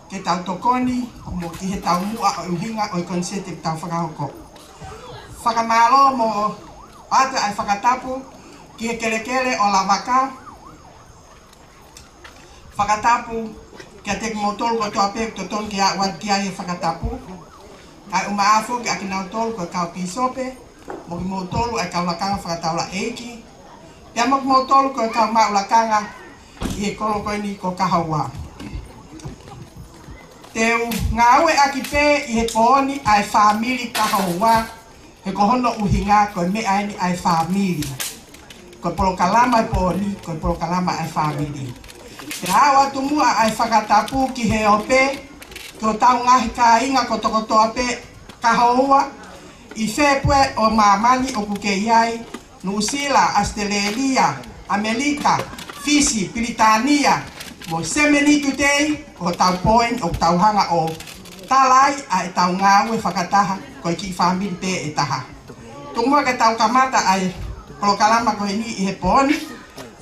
ke tau tokoni mo ki he tau mua o uhinga o konsete tau whakahoko. Whakamalo mo ata ai whakatapu ki he kelekele o la waka. Whakatapu kia te motol ko toa pe to ton kia wat kia he whakatapu. Ai umaafu ki akinau tolu ko kau pisope. Mo ki motolu ai kau lakanga whakataula eiki. Pia mo ki motolu ko kau mau lakanga i he kolo koe ni ko kahaua. Teu ngawe aki pe i he pooni ai family kahaua. He kohono uhinga ko me ai ni ai family. Ko polokalama i pooni, ko polokalama ai family. Te hawa tumua ai whakatapu ki he ope, ko tau ngahi ka inga ko tokotoa pe kahaua, i whepue o mamani o kuke iai, Nusila, Australia, Amerika, Fiji, Britania, mo semeni tutei, o tau poen o tau hanga o talai a e tau ngawe whakataha ko i ki family pe e taha. Tumua ke tau kamata ai polokalama ko ni i he pooni,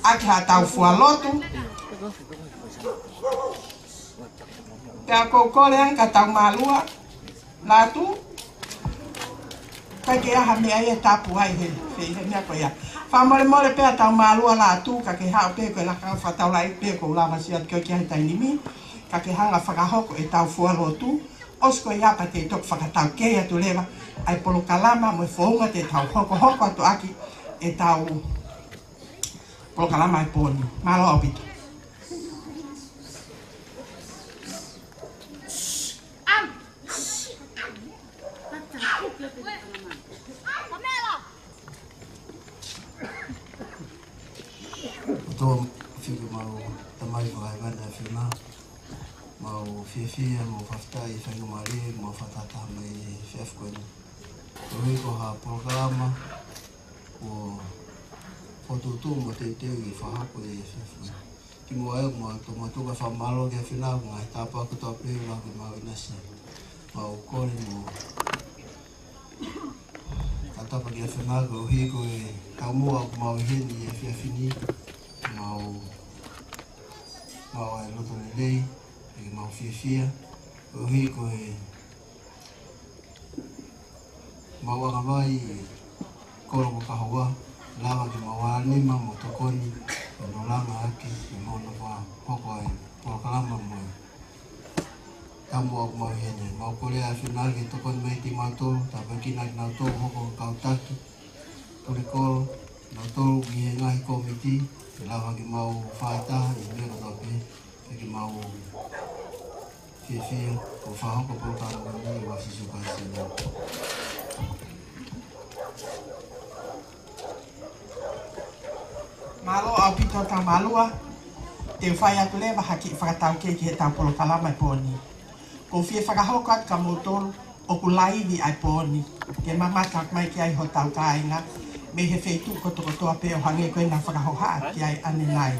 aki ha tau fualotu, te ako kolean ka tau malua latu kai ke aha me ai tapu ai he mea ko ia fa mole pe tau malua latu ka ke ha pe ko la ka fa tau lai pe ko la masia ke ai tai nimi ka ke hanga whakahoko e tau fualotu osko ia pa te tok whakatau ke atu lewa ai polokalama mo founga te tau hoko atu aki e tau polokalama e poni malo opito. Tô fico mau tamai vai mana firma mau fia mau faftai fai mari mau fatata mai chef ko ni ko ha programa o foto tu mo te i fa ko e chef ki mo ai mo to ka fa malo ke fina ngai tapa ko to pe la ko mau nasi mau ko ni mo kata pa ke fina ko hi ko e ka mo mau hi ni e fini mau ai loto lei e mau fia o hi ko e mau anga mai kolo ko kahawa lava ki mau ani ma mo tokoni no langa aki mo no va hoko ai po kalama mo kamu mau hene mau kole a final ki tokon mai ti mato ta baki na to hoko kautaki kole kolo na to gi ngai komiti lava ki mau faita i me ko pe ki mau fia ko fa ko po ta ko ni wa si su ka si na malo apito ta malua te fai atu leva haki whakatau ke ki he tau polokalama i poni. Ko fie whakahokat ka motol o kulaivi ai poni. Ke mamatak mai ki ai ho tau kāinga. Me he feitu ko toko toa pe o hange koe nga whakahoha ki ai ane nai.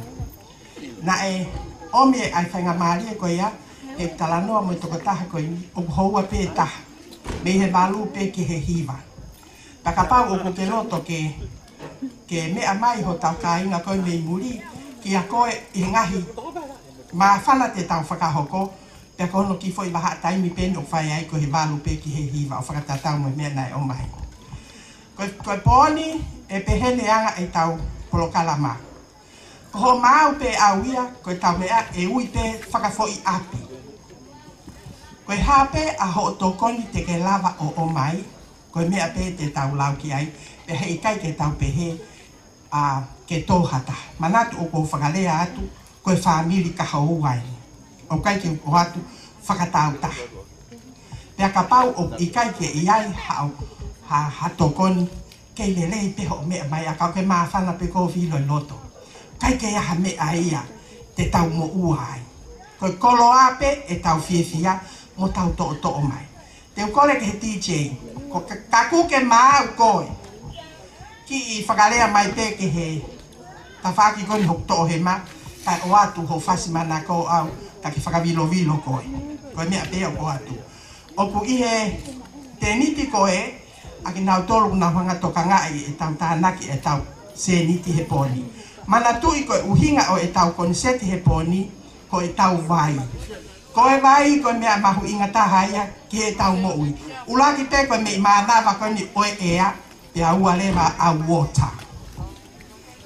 Na e omi ai whainga maari e koe ia, e talanoa mo i toko taha koe ni, o houa pe taha. Me he malu pe ki he hiva. Takapau o ko ke loto ke mea mai ho tau kāinga koe me muri, ki a koe i ngahi ma whana te tau whakahoko, pe a kohono ki foi waha taimi pe no whai ai ko he malu pe ki he hiva o whakatatau mo mea nai o mai. Koe poni e pehene anga e tau polokalama. Ko ho mau pe awia koe tau mea e ui pe whakafoi api. Koe hape a ho tokoni te ke lava o mai, koe mea pe te tau lau ki ai, pe hei kai ke tau pehe a ke tōhata. Manatu o ko whakalea atu, koe whamiri ka hauai. O kai ke o atu whakatau taha. Pe a kapau o i kai ke i ai hau ha tokoni kei lelei peho mea mai a kau ke mawhana pe ko whilo loto. Kai ke aha mea ia te tau mo uai. Koe kolo ape e tau whiewhia mo tau to'o mai. Te ukole ke he DJ, ko kaku ke maa u koe. Ki i whakalea mai pe ke he ta whaki koni hok to'o he ma, kai o atu ho whasimana ko au, ta ki whakavilo koe. Koe mea pe o ko atu. Opu i he te niti koe, aki nau tolu na hanga toka ngai e tau tānaki e tau se niti he poni. Mana tui koe uhinga o e tau konseti he poni, ko e tau vai. Koe vai koe mea mahu inga tahaya ki he tau mo ui. Ula ki te koe me maanawa koe ni oe ea te aua lewa a water.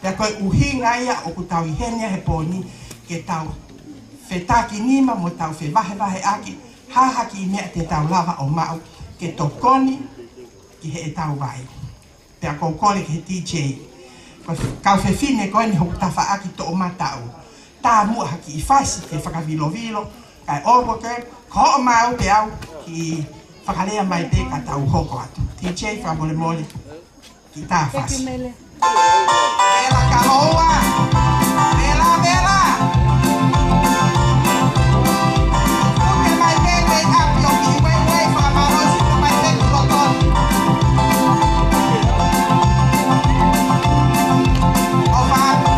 Pea koe uhinga ia o ku tau ihenia he pōni ke tau whetaki nima mo tau whewahe aki hahaki i mea te tau lava o mau ke tokoni ki he tau vai. Pea kou kore ki he DJ. Kau whewhine koe ni hoku tawha aki to o matau. Tā mua haki i whaisi ke whakavilo-vilo. Kai opo ke ko o mau te au ki whakalea mai te ka tau hoko atu. DJ whamole mole ki tā whaisi. Mela ka hoa! Mela, mela! Kuke mai te te api o ki wei whamarosi ko mai te kuloton. O whaku.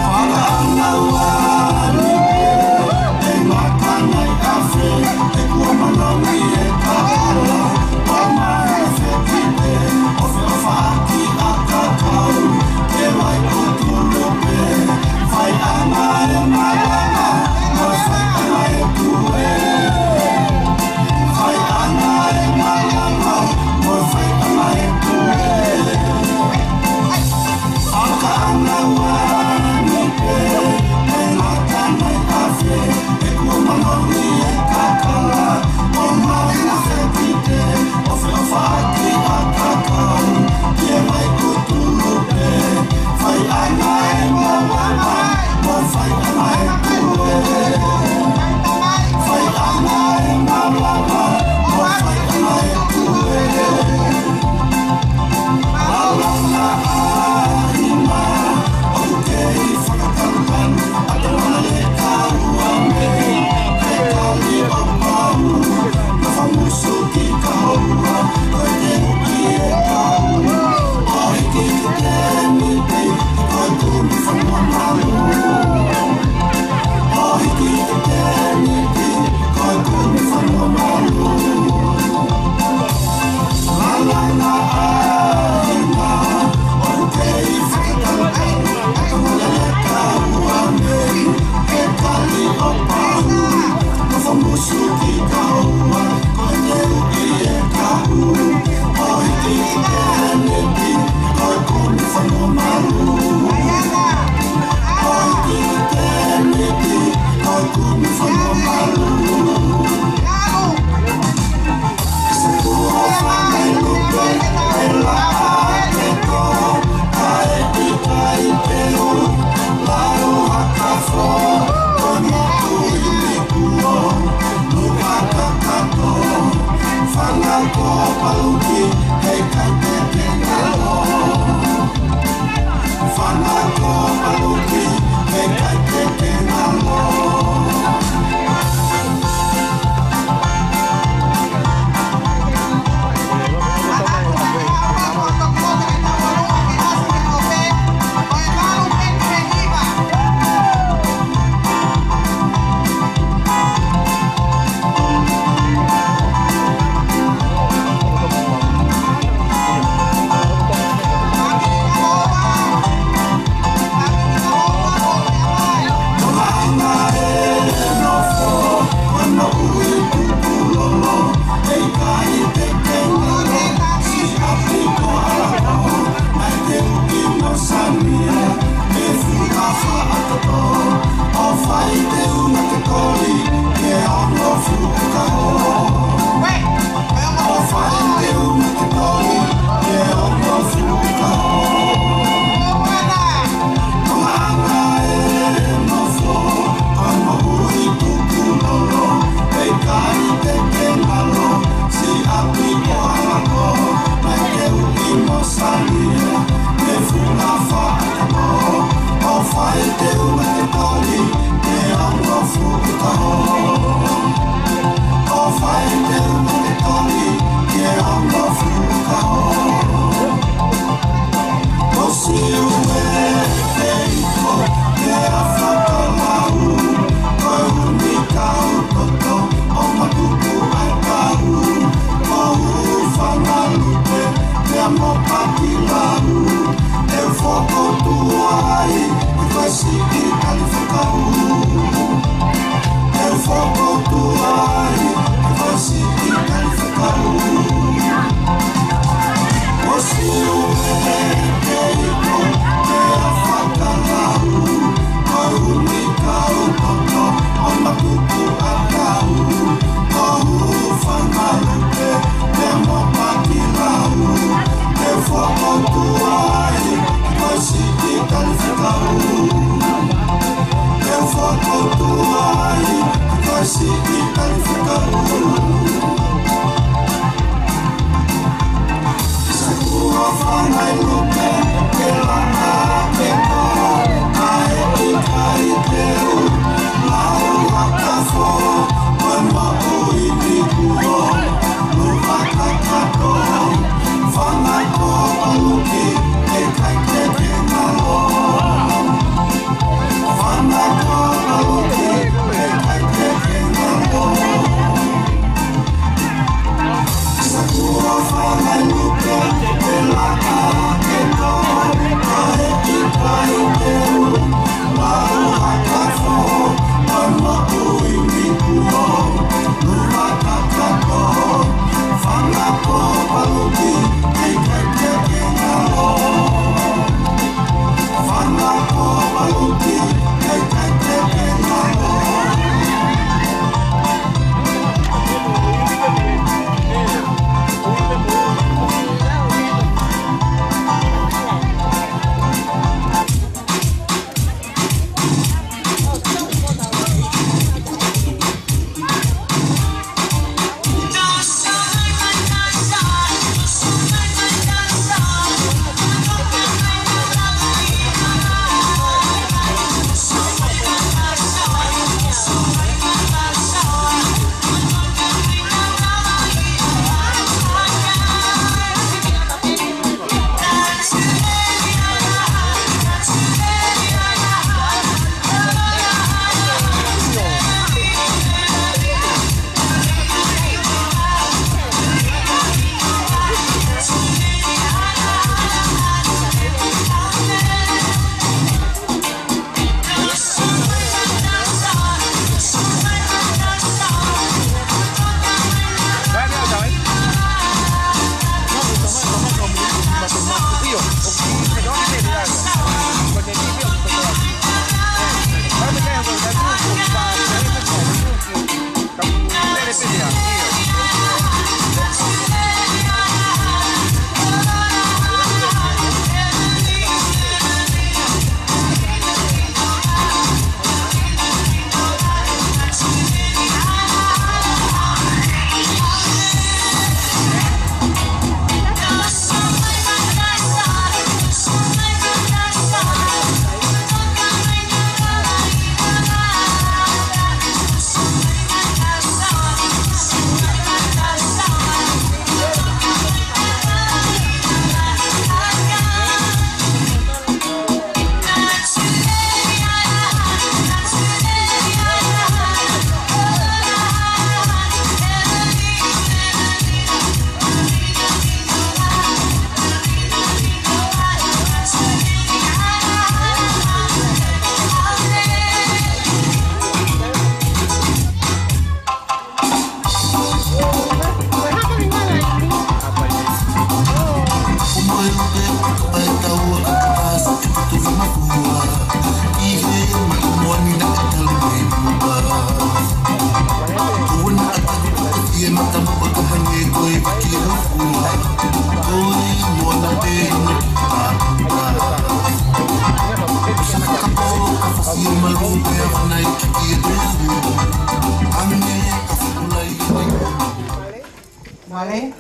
Vale?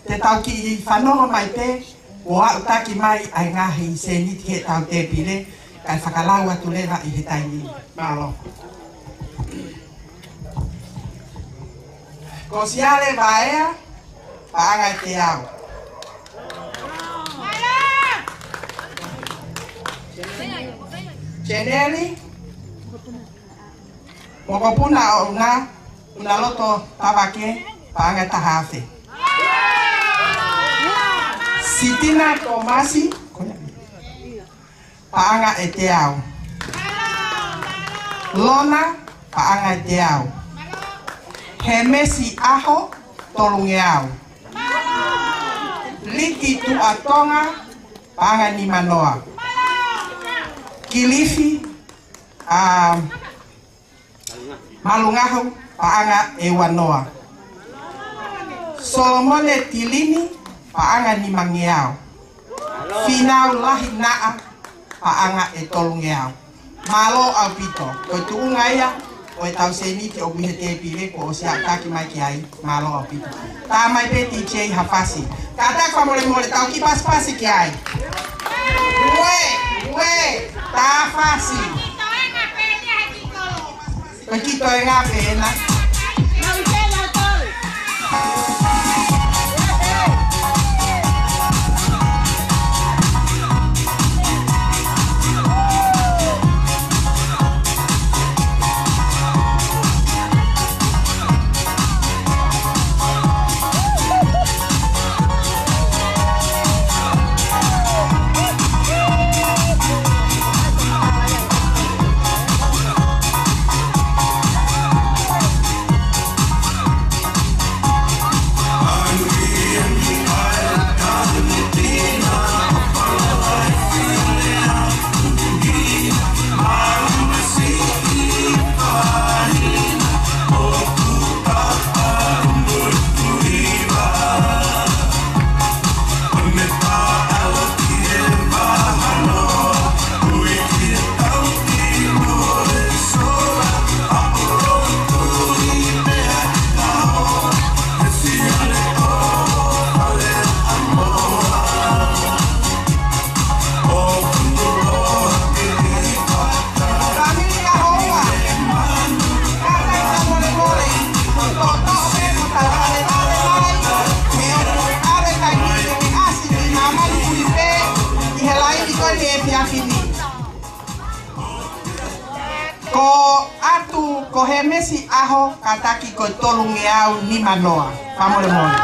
Te tau ki I whanoa mai te, o au taki mai ai ngahi se niti he tau te pire, kai whakalau atu lewa I he taini. Malo. Ko siale vaea, paangai te au. Cheneli, mokopuna o una loto tabake, paangai tahafe. Sitina Tomasi, paanga e te au. Lona, paanga e te au. Hemesi aho, tolunge au. Liki tu atonga, paanga ni manoa. Kilifi, malungaho, paanga e wanoa. Solomone Tilini, paanga ni mangeau. Finau lahi naa, paanga e tolungeau. Malo au pito, koe tuungaya, koe tau seniti o buhe te pire, ko o siap taki mai ki ai, malo au pito. Tā mai peti chei hafasi. Kata kwa mole mole, tau ki pas-pasi ki ai. Ue, tā fasi. Koe kito e ngā pena. Ko atu ko he mesi aho kataki ko tolungeau ni manoa. Pamole mole.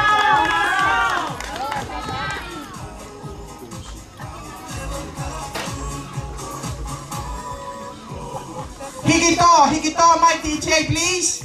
Higito, my DJ, please.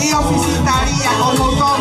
Io visitaria con motor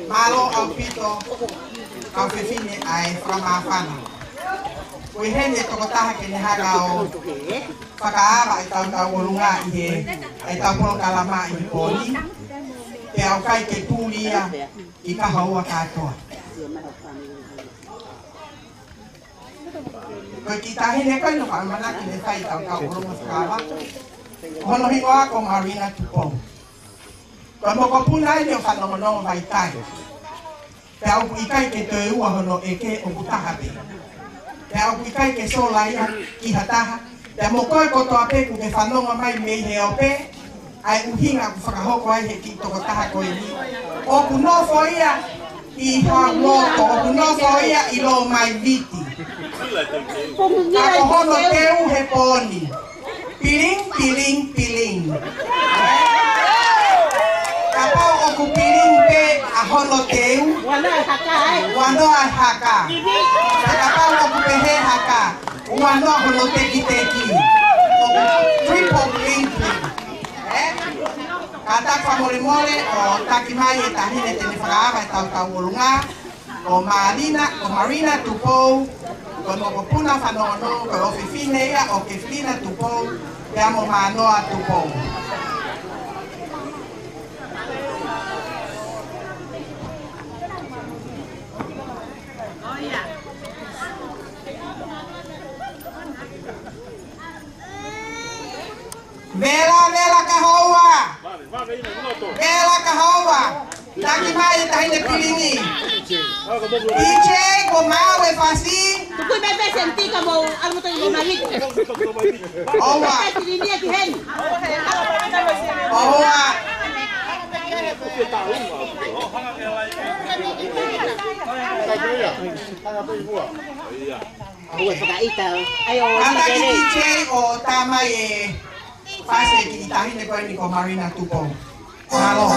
Malo ang pito ang fifine ay framafan. Kuihen ito kotaha kinihagaw pakaara ay taong ulunga ihe ay taong kalama ihe poli kaya ang kay ketulia ikahawa kato. Kaya kitahin ikaw yung kaamanak kinitay taong ulunga sa kala. Honohin ko ako Marina Tupong. Kung makapunay niyo sa nonong maitay. Kaya ang ikay ke teuwa hono eke o butahabi. Kaya ang ikay ke solaya ihataha. Kaya mo koy ko to ape kung ke fanong may mehe ope ai uhinga ku whakahoko ai he ki toko taha koe ni. O ku nofo ia I hoa moto, o ku nofo ia I lo mai viti. Ka kohono teu he poni. Piling, piling, piling. Ka pau o ku piling pe a hono teu. Wano ai haka. Ka pau o ku pehe haka. Wano a hono teki teki. O ku triple piling piling. Kata whamore o taki mai e tahine te ni whakaama e tau olunga. O Marina tupou. Ko no puna whanono, ko o whiwhine ia o ke whina tupou. Te amo manoa tupou. Vela kahoua. Vela kahoua. Taki mai tahine pilingi. Iche ko mau e fasi. Tu bebe senti como algo te digo malit. Owa. Owa. Kata iche o tamai e fasi ki tahine ko ni ko Marina tupo. Halo.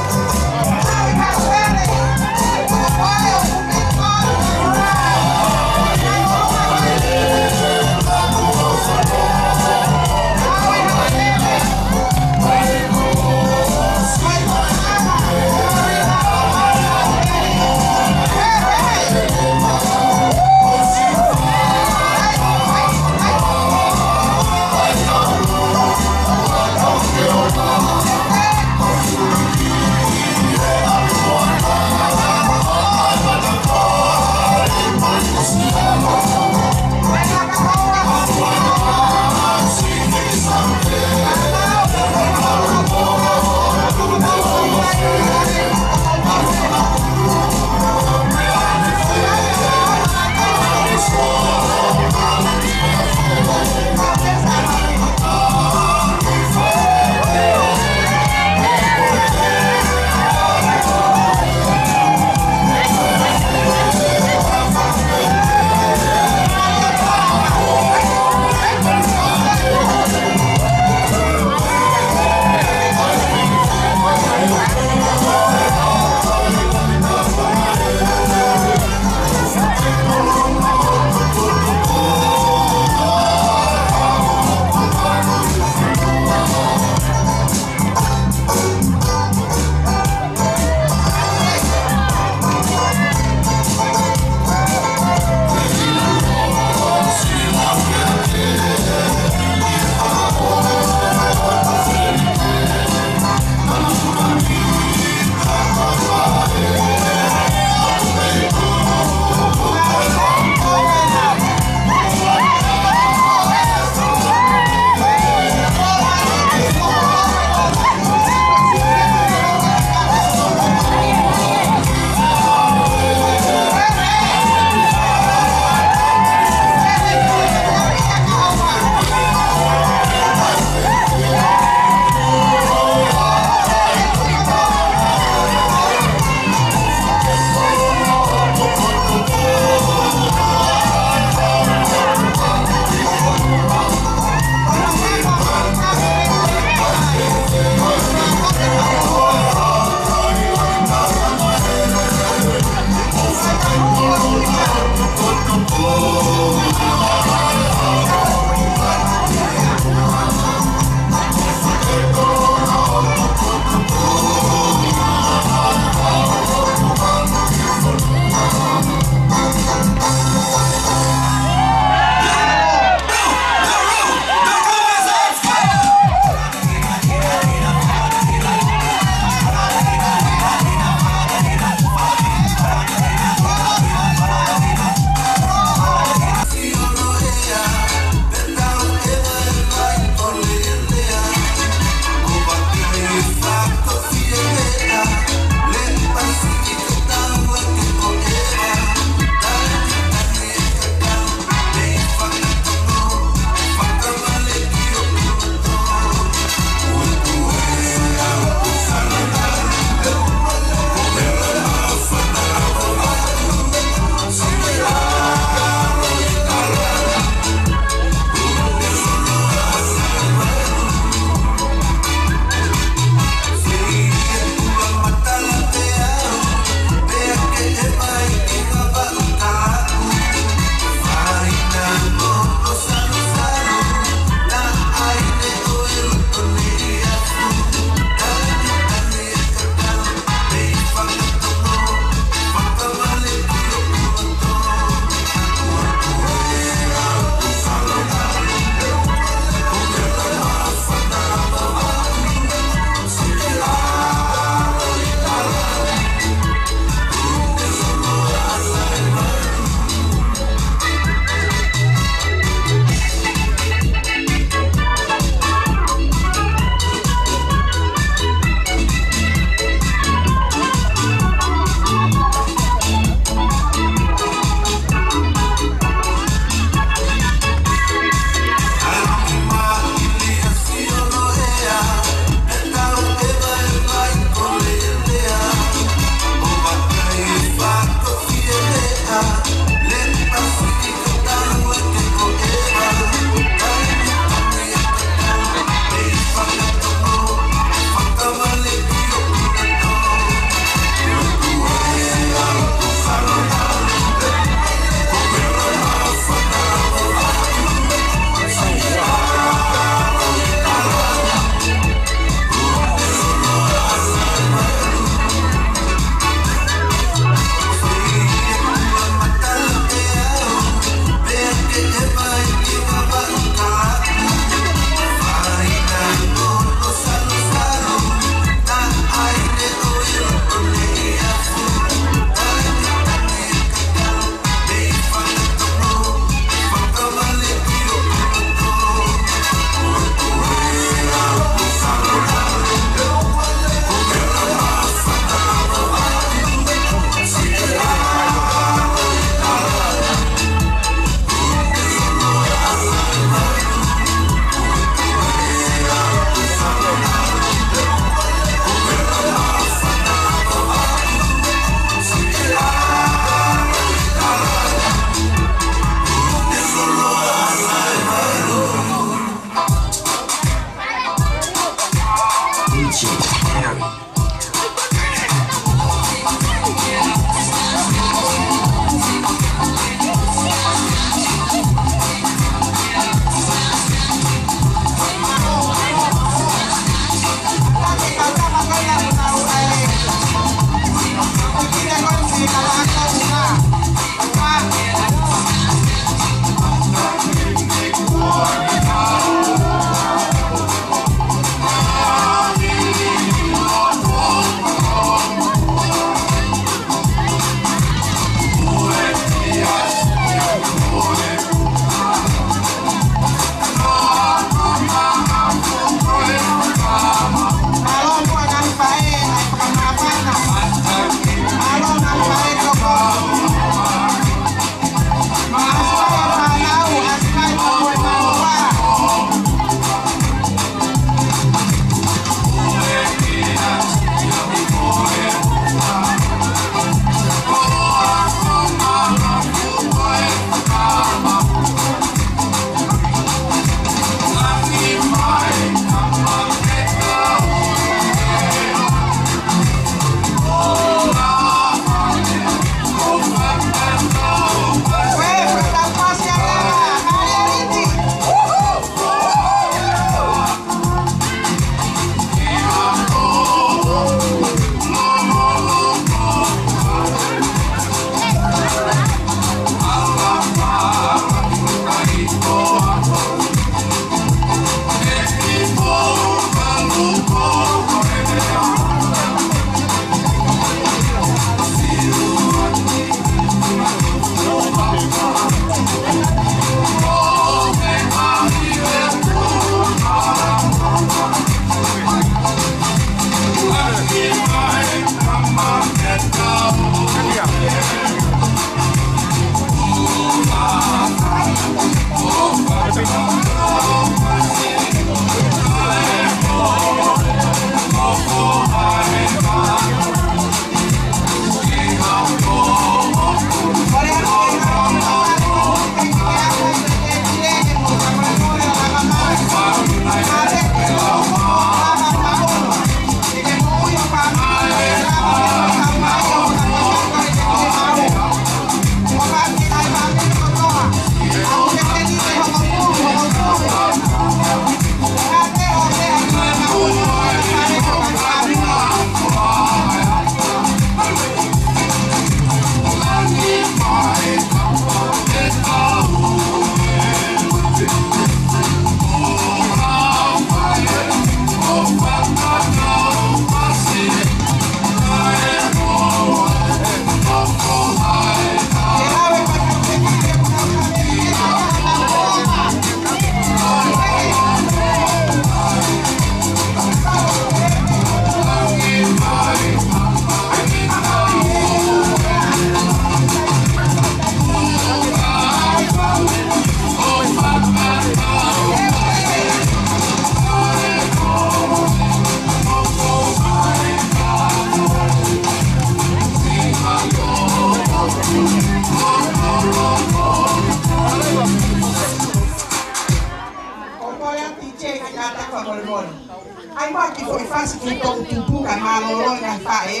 fácil que todo tupu kan malolo ngai fae.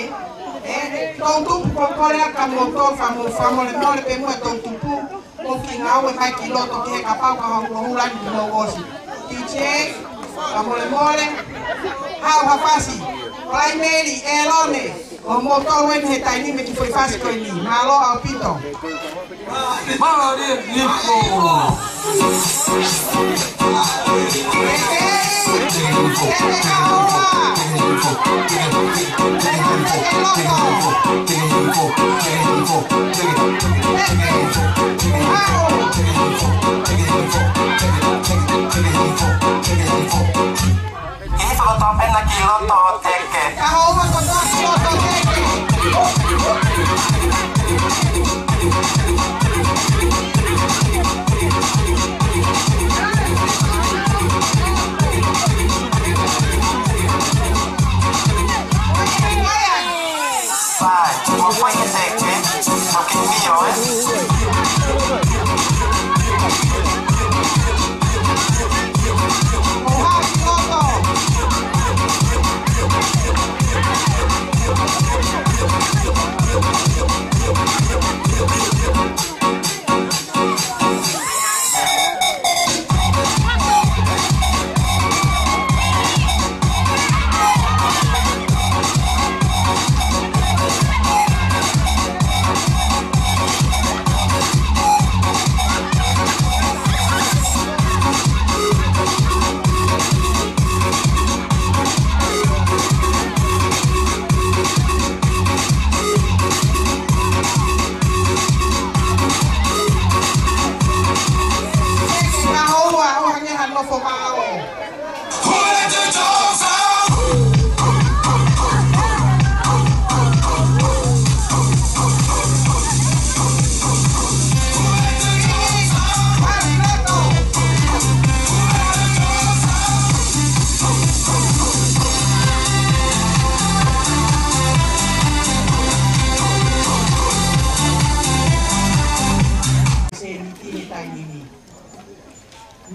Todo tupu kokore ka motor famo le mole pe mo todo tupu. O kingawe mai kiloto ke kapau ka hula ni no osi. Tiche mole ha fácil. Olai meri elone. O motor wen he taini me que foi fácil ko ni. Malo ao pito.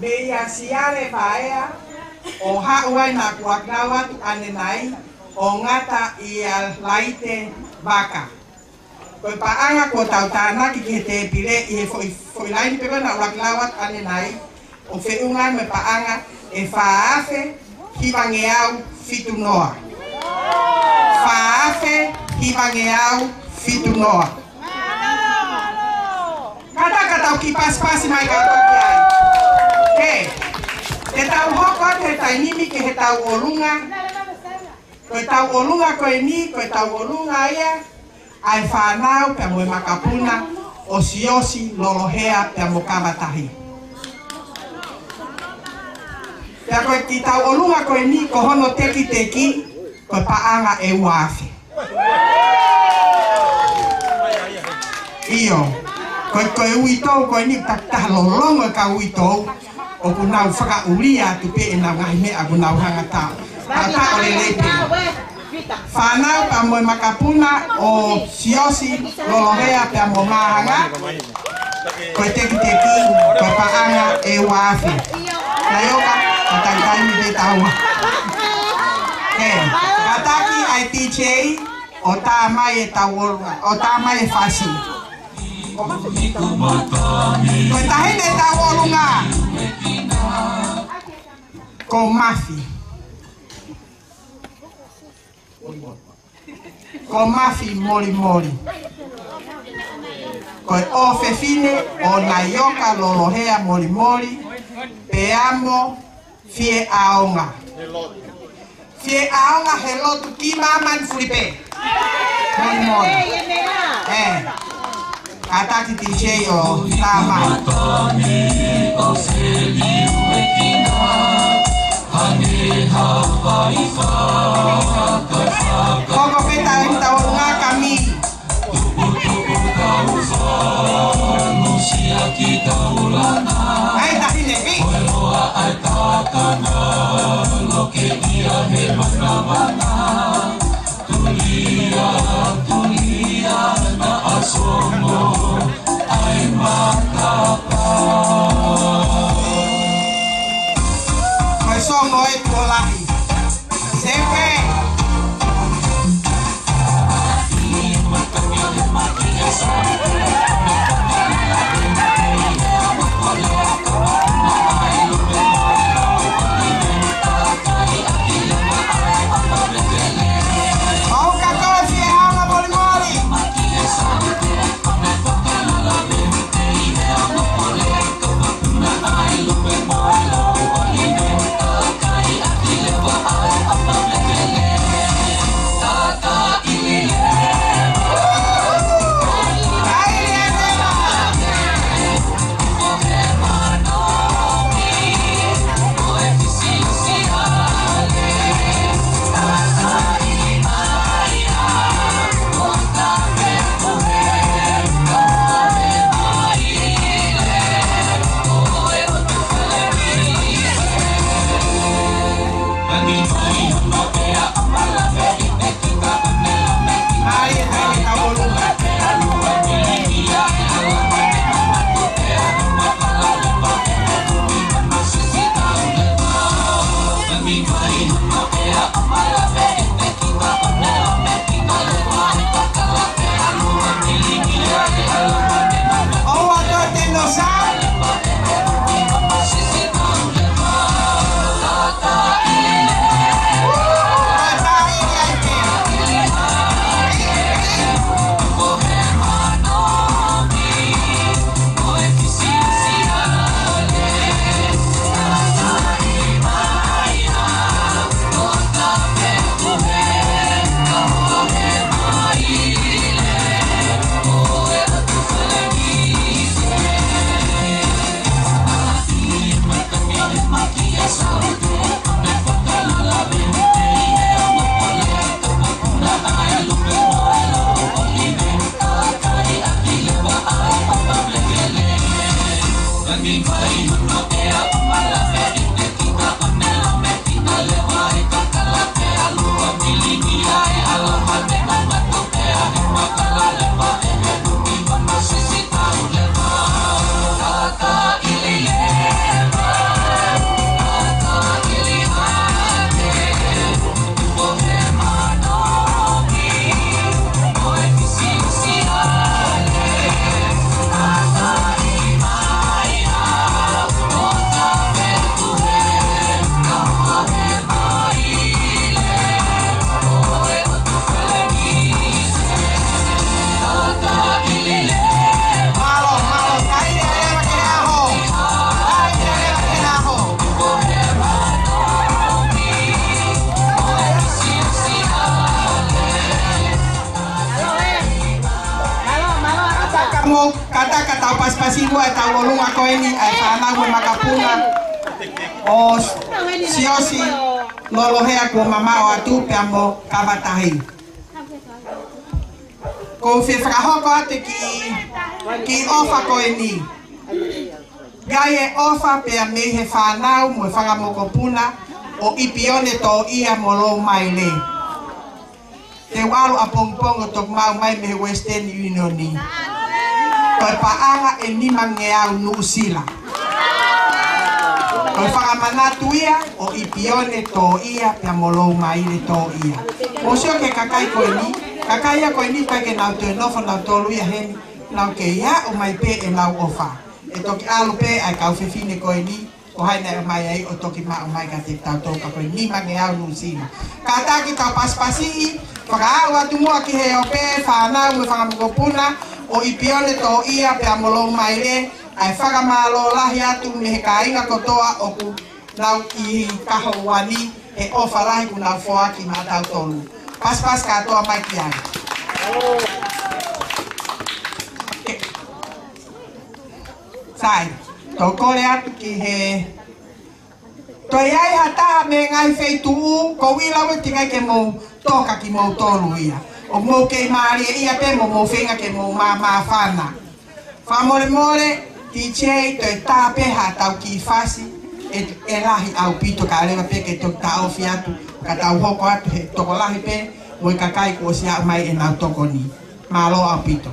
Meia siare paea o hauai na kuakawa tu anenai o ngata ia laite baka. Koe paanga ko tau tāna ki ke te pire i he foi laini pepe na kuakawa tu anenai o whiunga me paanga e whaafe hiwangeau fitu noa. Whaafe hiwangeau fitu noa. Kata ki pas mai kato ki ai. He tau hoko he tainimi ke he tau olunga. Koe tau olunga koe ni, koe tau olunga ia. Ai whanau pe moe makapuna o siosi lolohea pe mo kamatahi. Pea koe ki tau olunga koe ni ko hono teki koe paanga e wafi. Iyo, koe uitou koe ni tak lolonga ka uitou. O kunau whakauria tu pe e nau ngahi mea kunau hangata. Tata o le lepe. Whanau pa moe makapuna o siosi lolohea pe mo mahanga. Koe teki, koe paanga e wafi. Naioka, katai mi pe taua. Kataki ai tichei o tā mai e tauolunga, o tā mai e whasi. Koe tahine tauolunga. Ko mafi. Ko mafi mori. Koe o fefine o naioka lolohea mori. Pe amo fie aonga. Fie aonga he lotu ki maman furipe. Mori. Ataki tichei o tama. Koko peta enta o nga kami. Ai tahi nepi. Koe songo e tuolahi. Sepe. Kata pas-pasimu ay tawolong ako ini ay sana mo makapuna o siyosi lolohe ako mama o atu piamo kabatahin ko fefraho ko ate ki ofa ko ini gaye ofa pe mehe fanau mo fanga mo kopuna o ipione to ia molo maile te walu apongpong tok mau mai me Western Union ni paanga ni mangeau nusila ko fanga manatu ia o ipione to ia pe molo maile to ia o sio ke kakai ko ni kakai ko ni pa ke na to no fa na to lu ia hen na ke ya o mai pe e na ofa e to ki alu pe ai ka fefine ko ni o hai na mai ai o to ki ma mai ka te ta to ka ko ni mangeau nusila kata kita pas-pasi fanga wa tu mo ki he o pe fa na mo fanga mo puna o ipione to ia pe amolo maile ai faga malo lahi atu me kainga kotoa o ku nau ki kahawani e o farahi ku nau foa ki matau tolu pas ka toa mai ki ai sai to kore atu ki he to iai hata me ngai feitu ko wila we tingai ke mo toka ki mo tolu ia o mo ke mari ia pe mo fenga ke mo ma fana fa more DJ to tape ha tau ki fasi e lahi au pito ka leva pe ke to ta o fiatu ka tau hoko atu he to lahi pe mo ka kai ko sia mai e na to koni malo au pito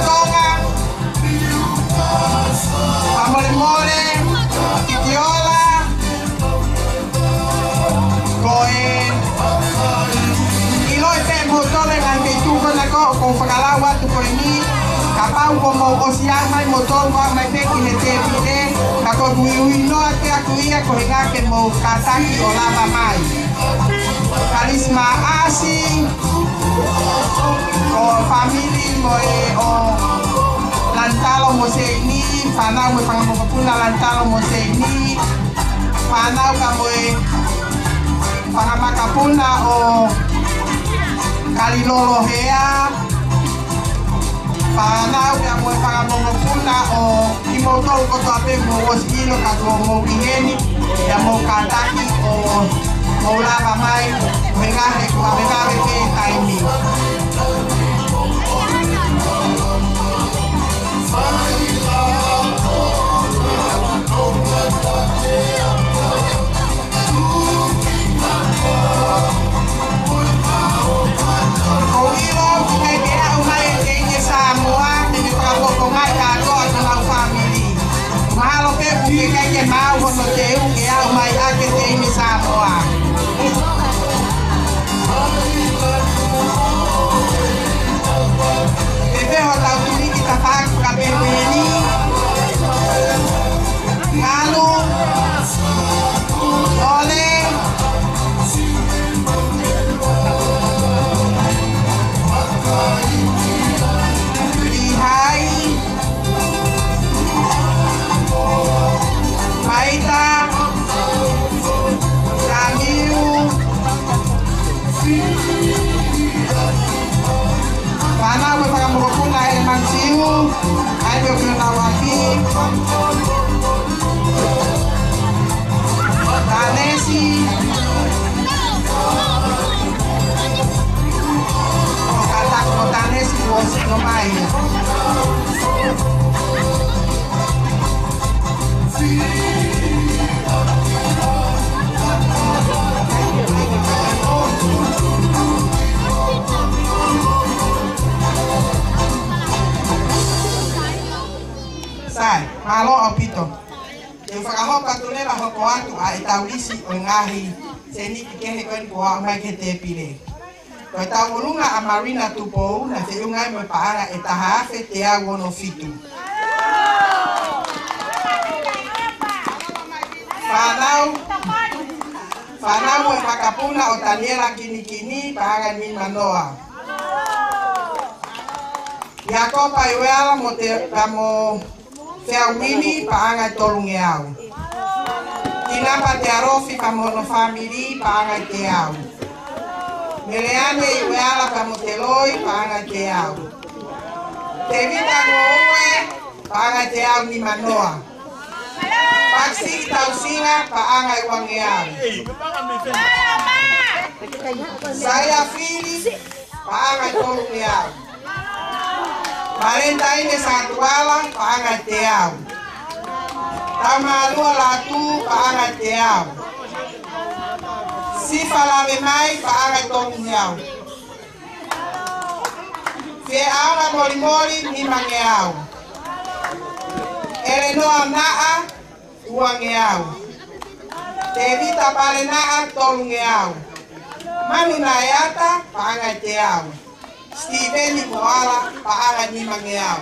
Tonga, Amore Mole, Kitiola, Koe, Iloi Pe Motole ngai tu kona ko whakalawa tu koe ni, ka pau ko mo osiang mai motor wa mai pe ki he te pide, ka ko ui noa te aku ia ko hinga ke mo kataki o lava mai. Karisma Asi, o family mo o Lantalo mo se ini, panau mo pangapapuna Lantalo mo se ini, panau ka mo pangamakapuna o Kalilolo hea, panau ka mo pangamapuna o Imotol ko to ape mo oskilo ka to mo ingeni, ya mo kataki o mo lava mai, mengahe ko mengahe ke taimi. Mau hono teu ke au mai ake te ini Samoa. Pepe ho tau turi kita paku ka pepeni. Ngalu. Ole. Lihai. Maita, Ramiu, Pana mo pagkamukuna ay Mansiu, ay Biokinawaki, Danesi, katak mo Danesi was nomay. Sai, malo opito. Yung whakahopa tu lera hoko atu a itaulisi o ngahi seni kikehe koen kua mai ke te pire. Koe tau urunga a Marina tupou na te ungai mo paanga e tahaafe te awono fitu. Whanau e whakapuna o Taniela Kini paanga ni manoa. Iakopa i weala mo te kamo Whiawini paanga tolunge au. Tinapa te arofi kamo no family paanga te au. Meleane i weala kamo te loi paanga te au. Te vita ngoe paanga te au ni manoa. Paksi tausinga paanga i wange au. Saya fili paanga tolunge au. Marenta ini satu alam paangat teau. Tamalua latu paangat teau. Sifa lave mai paangat tongnyau. Fie aula mori ni mangeau. Elenoa naa uangeau. Tevita pale naa tolungeau. Manu nayata paangat teau. Steven Moala paanga ni mangeau.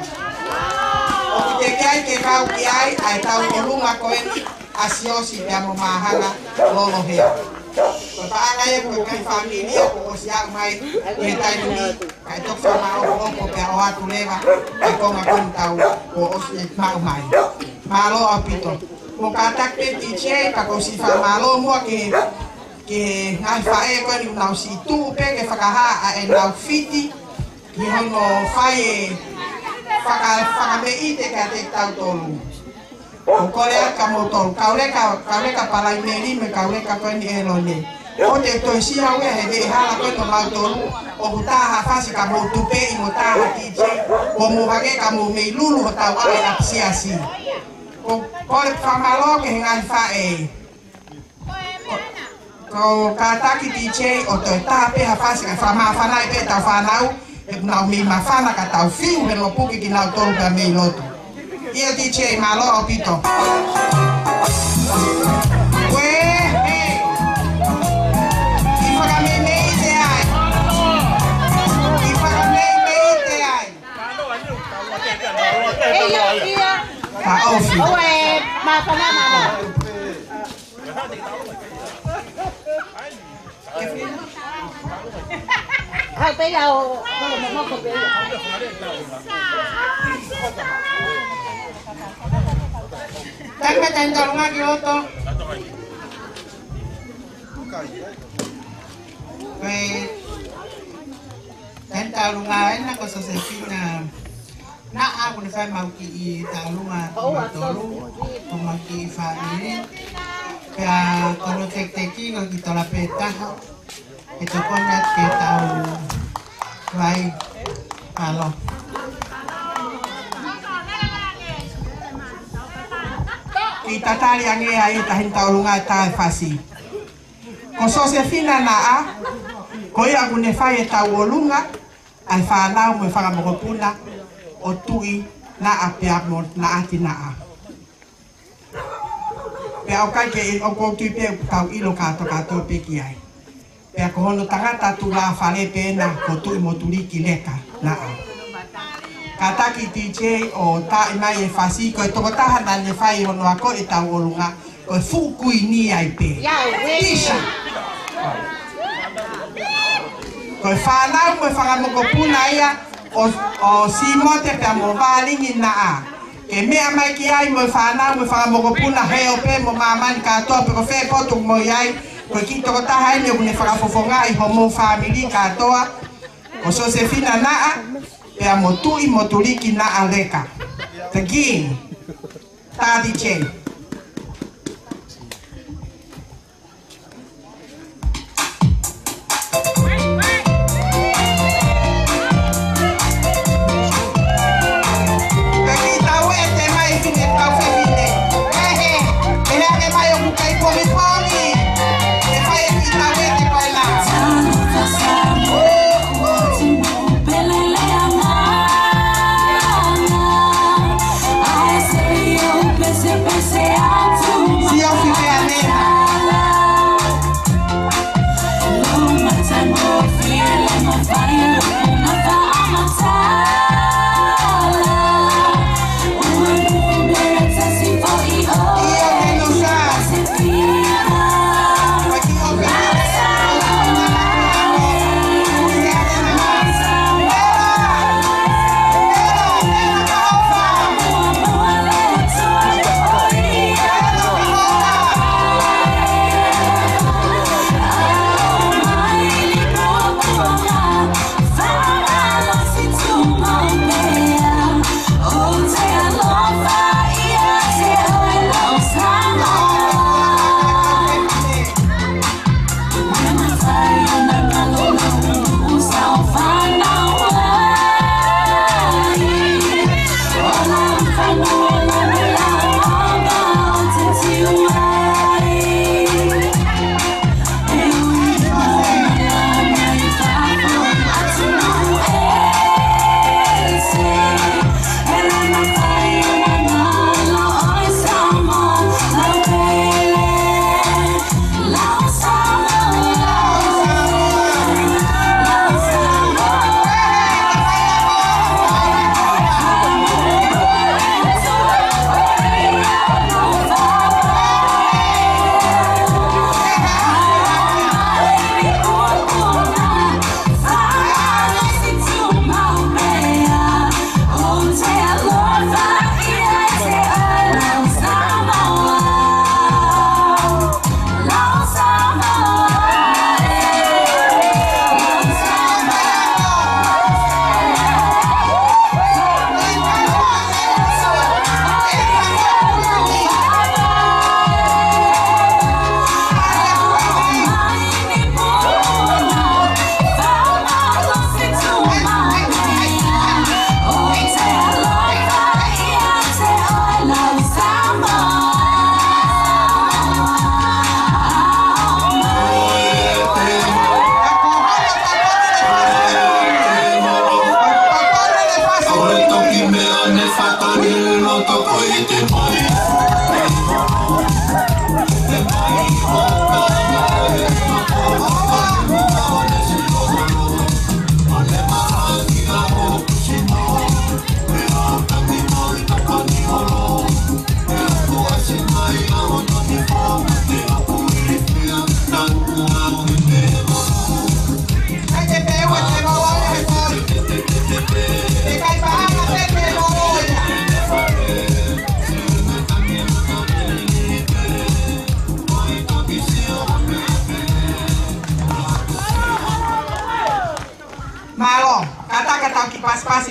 O te kai ke kau ki ai tau urunga koeni asiosi te amo mahanga lolo hea. Ko paanga e ko kai familia ko osia mai e tai ni kai tok sama o ko pe o atu leva ai ko ma kon tau ko osia mau mai. Malo apito. Mo katak pe tiche ka ko si fa malo mo ke ngai fae ko ni nau si tu pe ke whakaha a e nau fiti ki hono whae whakamei te ka te tau tolu. O korea ka mo tolu, kaureka palai meri me kaureka koe ni elone. O te toisi haue he vei hala koe no mau tolu, o hutaha whasi ka mo tupe i mo taha tije, o mo wage ka mo mei lulu ho tau ae apsiasi. O kore whamalo ke ngai whae. Ko kataki tije o toi taha peha whasi ka whamawhanai pe tau whanau, Nau mi mafana ka tau fiu me lo puki ki nau tolu ka me loto. Ia ti che malo o pito. We hey. Ifa ka me ite ai. Ifa ka me ite ai. Iya. Ta ofi. Owe, mafana mama. Hai bây giờ nó không biết. Tanpa tentang rumah Kyoto. Tentang rumah ini kau sesepina. Na aku ni fai mau ki tentang rumah tolu, mau ki fai ini. Ya kalau tek-teki kalau kita lapeta, itu punya kita tahu. Baik, kalau kita tali yang ai tahin taulunga ta fasi. Koso se fina na a, ko ia gune fai taulunga, ai fa na mo fa mo puna o tui na a pia mo na ati na a. Pe au kai ke o ko tui pe tau ilo ka to pe ki ai. Pe ko hono tangata tu la fale pe na ko tui mo tuli ki leka na a. Kataki DJ o ta mai e fasi ko to tahan na le fai ono ako e tau olunga ko fuku ni ai pe. Isha. Ko fa na mo fa mo ko puna ia o si mo te pe mo vali ni na a. Ke me mai ki ai mo fa na mo fa mo ko puna he o pe mo mama ni ka to pe ko fe po tu mo ai ko ki to tahan ni ne fa fofonga i homo family ka toa. O so se fina na a ya motui motuliki na aleka. Tegin. Tadi che. Pensé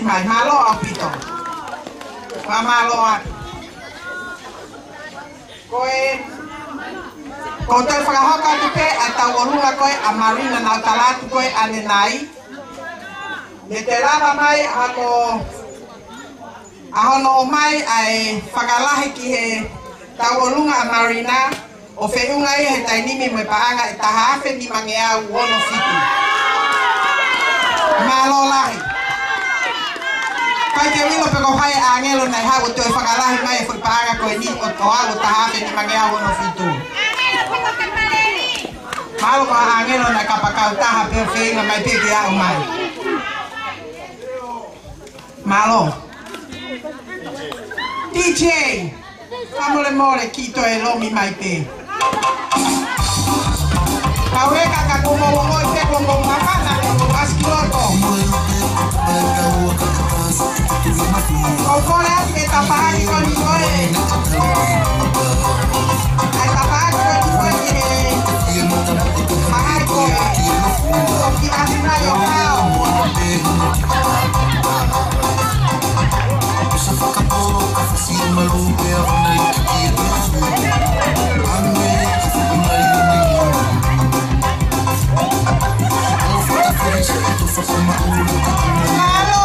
si mai malo apito. Malo at. Koe ko te whakahoka tuke a tau orunga koe a marina na talatu koe ane nai. Me te rara mai ahono o mai ai whakalahi ki he tau orunga a marina o whenunga i he tainimi me paanga e taha awhe ni mange au ono fitu. Malo lahi. Kai te wilo pe ko hai a ngelo nei hau te whakalahi mai e paanga koe ni o toa o taha awhe ni mange au ono fitu. Malo ko a ngelo nei kapakau taha pe whenga mai pe ki au mai. Malo. DJ, famole more kito e lomi mai pe. Kawe kaka kumo mo te kumo makana kumo askiloko. Kau ke tapahani ko ni koe. Ai tapahani ko ni koe. Mahai koe. Koki asina yo kao. Malo,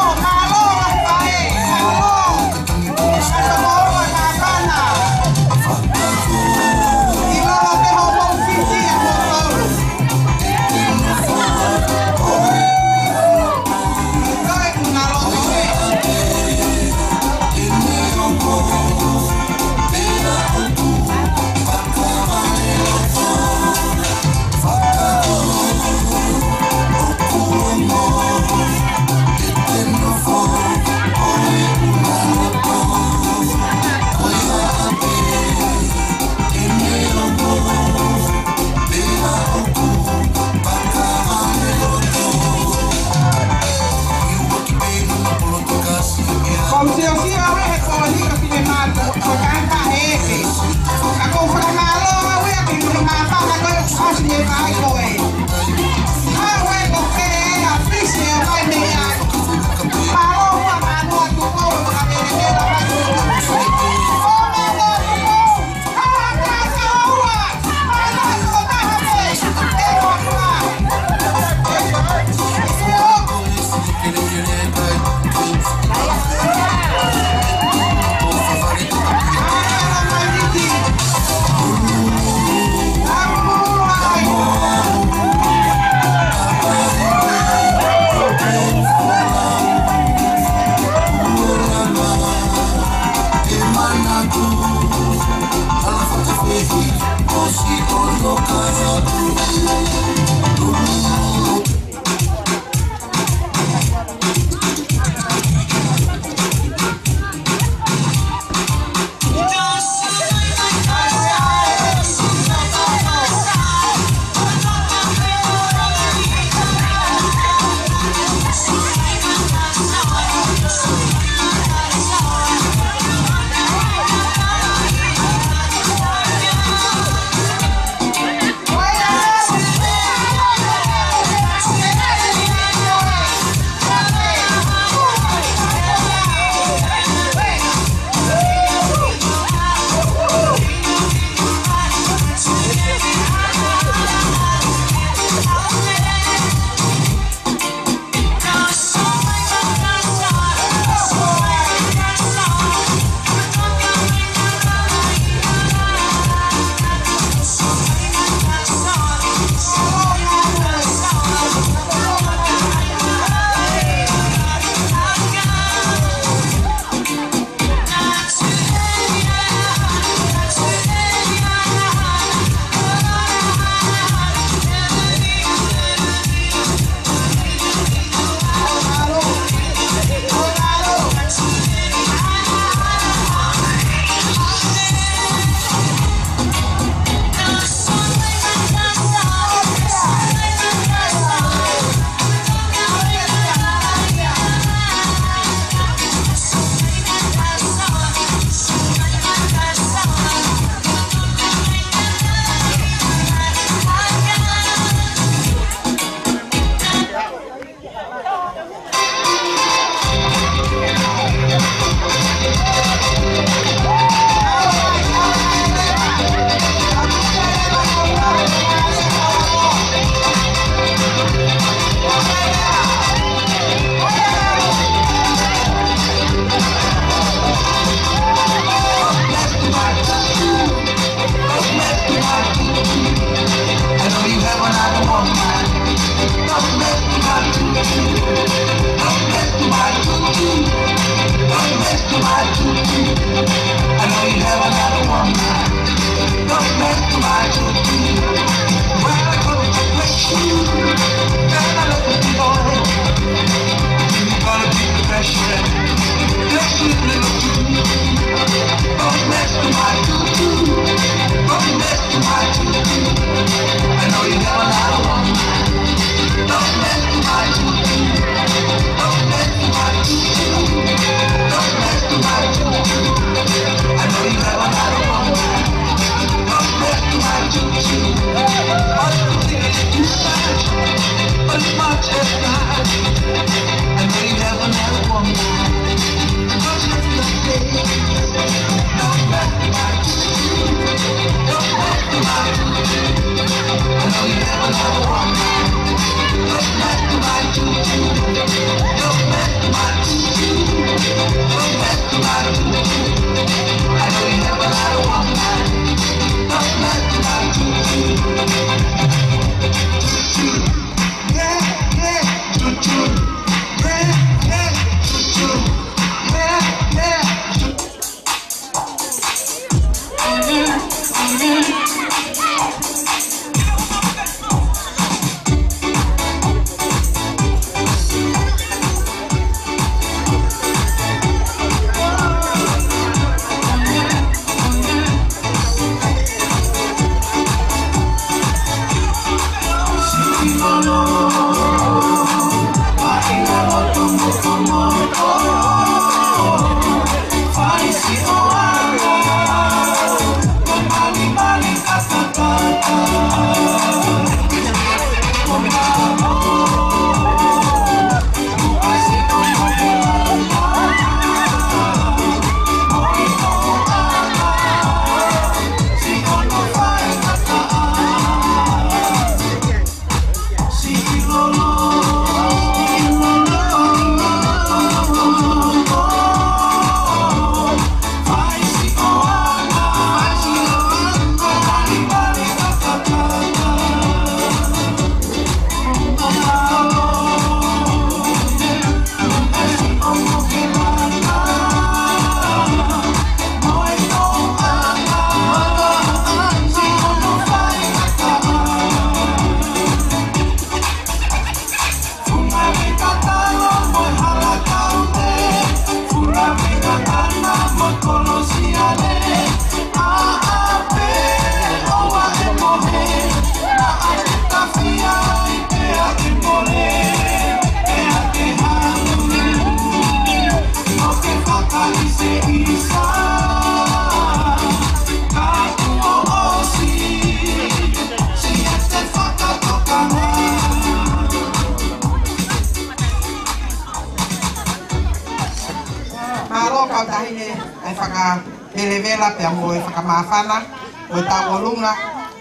Belevela pe mo e whakamawhana o tawolunga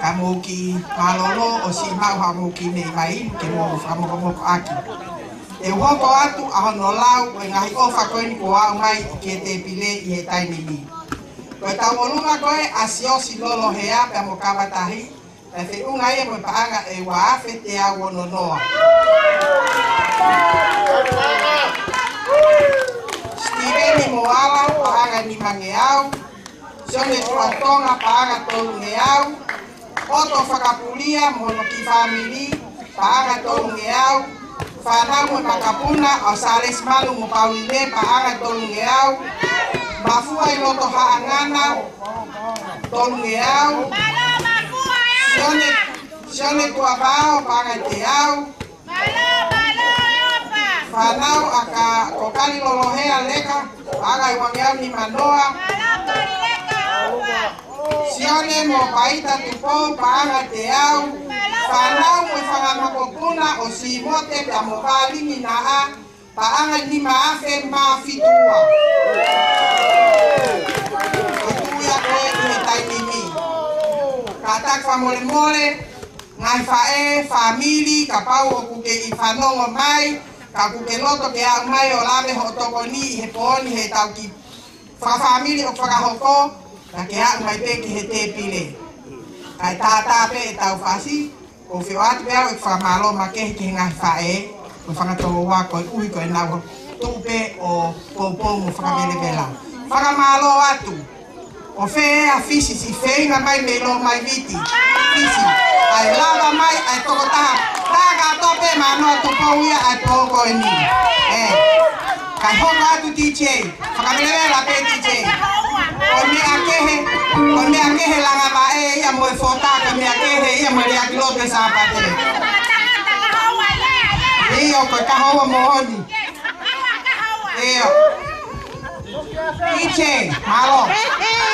ka mo ki malolo o si mau ha mo ki nei mai ke mo whakamoko aki. E hoko atu a hono lau e ngahi o whakoini ko au mai ke te pile i he taini mi. Ko tawolunga koe a siosi lolo hea pe mo kawatahi e te unga e mo paanga e waafe te au ono noa. Steveni mo ala paanga ni mange au. Sione tuatonga paaga tolu ngeau, oto whakapulia mono ki family paaga tolu ngeau, whanau e makapuna o sales malu mo pauline paaga tolu ngeau, mafua i loto haangana tolu ngeau, sione tuabao paaga teau, whanau aka kokali lolohea leka paaga iwangeau ni manoa, sione mo paita tupo paanga te au, whanau mo whangamakopuna o si mote pa mo pali ni naa, paanga ni maafe maafitua. O tuya koe ni he tainimi. Katak whamole mole, ngai whae, famili, ka pau o kuke i whanongo mai, ka kuke loto ke au mai o lave ho toko ni i he pooni he tau ki whafamili o whakahoko, na ke hau mai peki he te pile. Kai tātā pe e tau whasi, ko whio atu e au e whamalo ma kehi ke ngahi whae, ko whangatoro wā koe ui koe nau tupe o pōpō mo whakavele vela. Whakamalo atu, O fe a fisi si feinga mai me lo mai viti. Fisi. Ai lava mai ai tokota. Taga tope mano to pauia ai pogo ni. Kai hoga tu DJ. Fakamele la pe DJ. Oni akehe langa ba ia mo fota ka me akehe ia mo ria globe sa pate. Iyo ko ka hawa mo oni. Iyo. DJ, malo. Hey!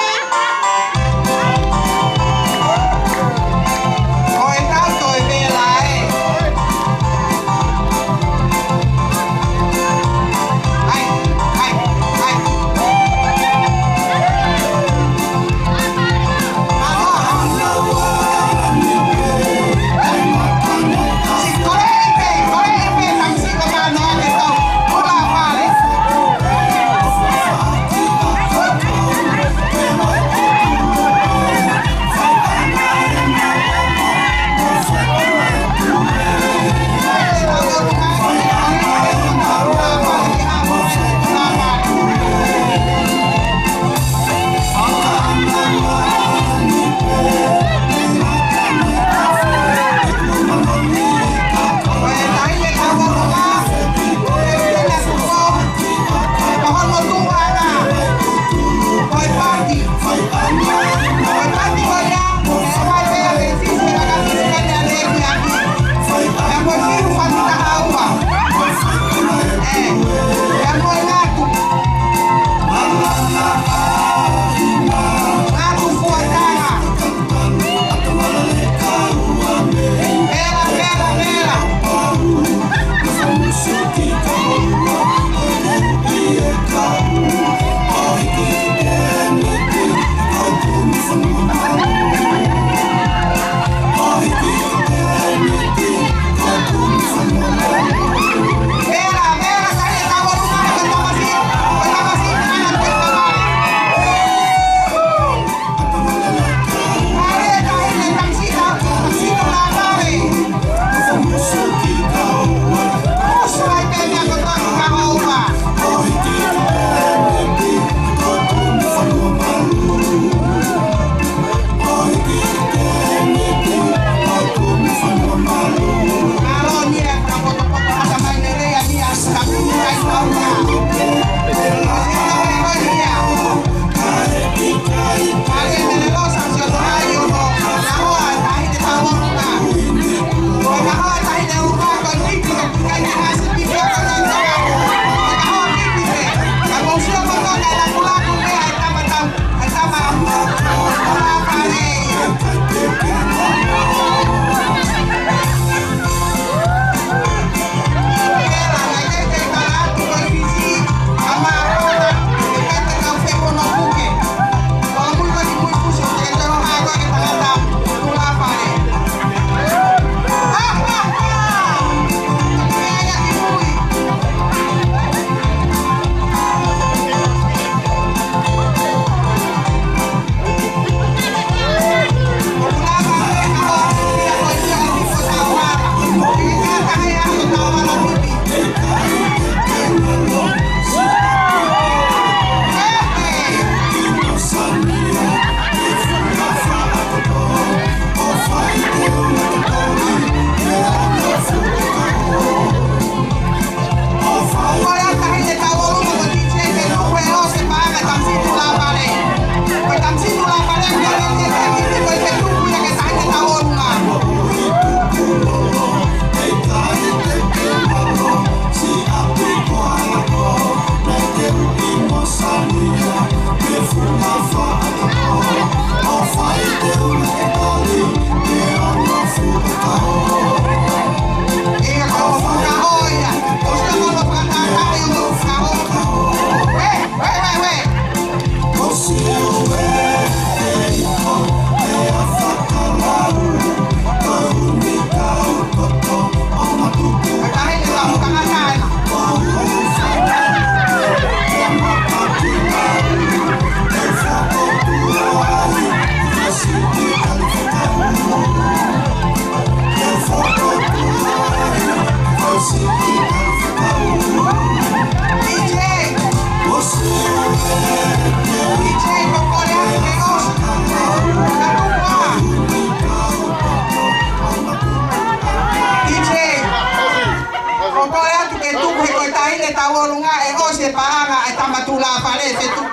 la pare se tu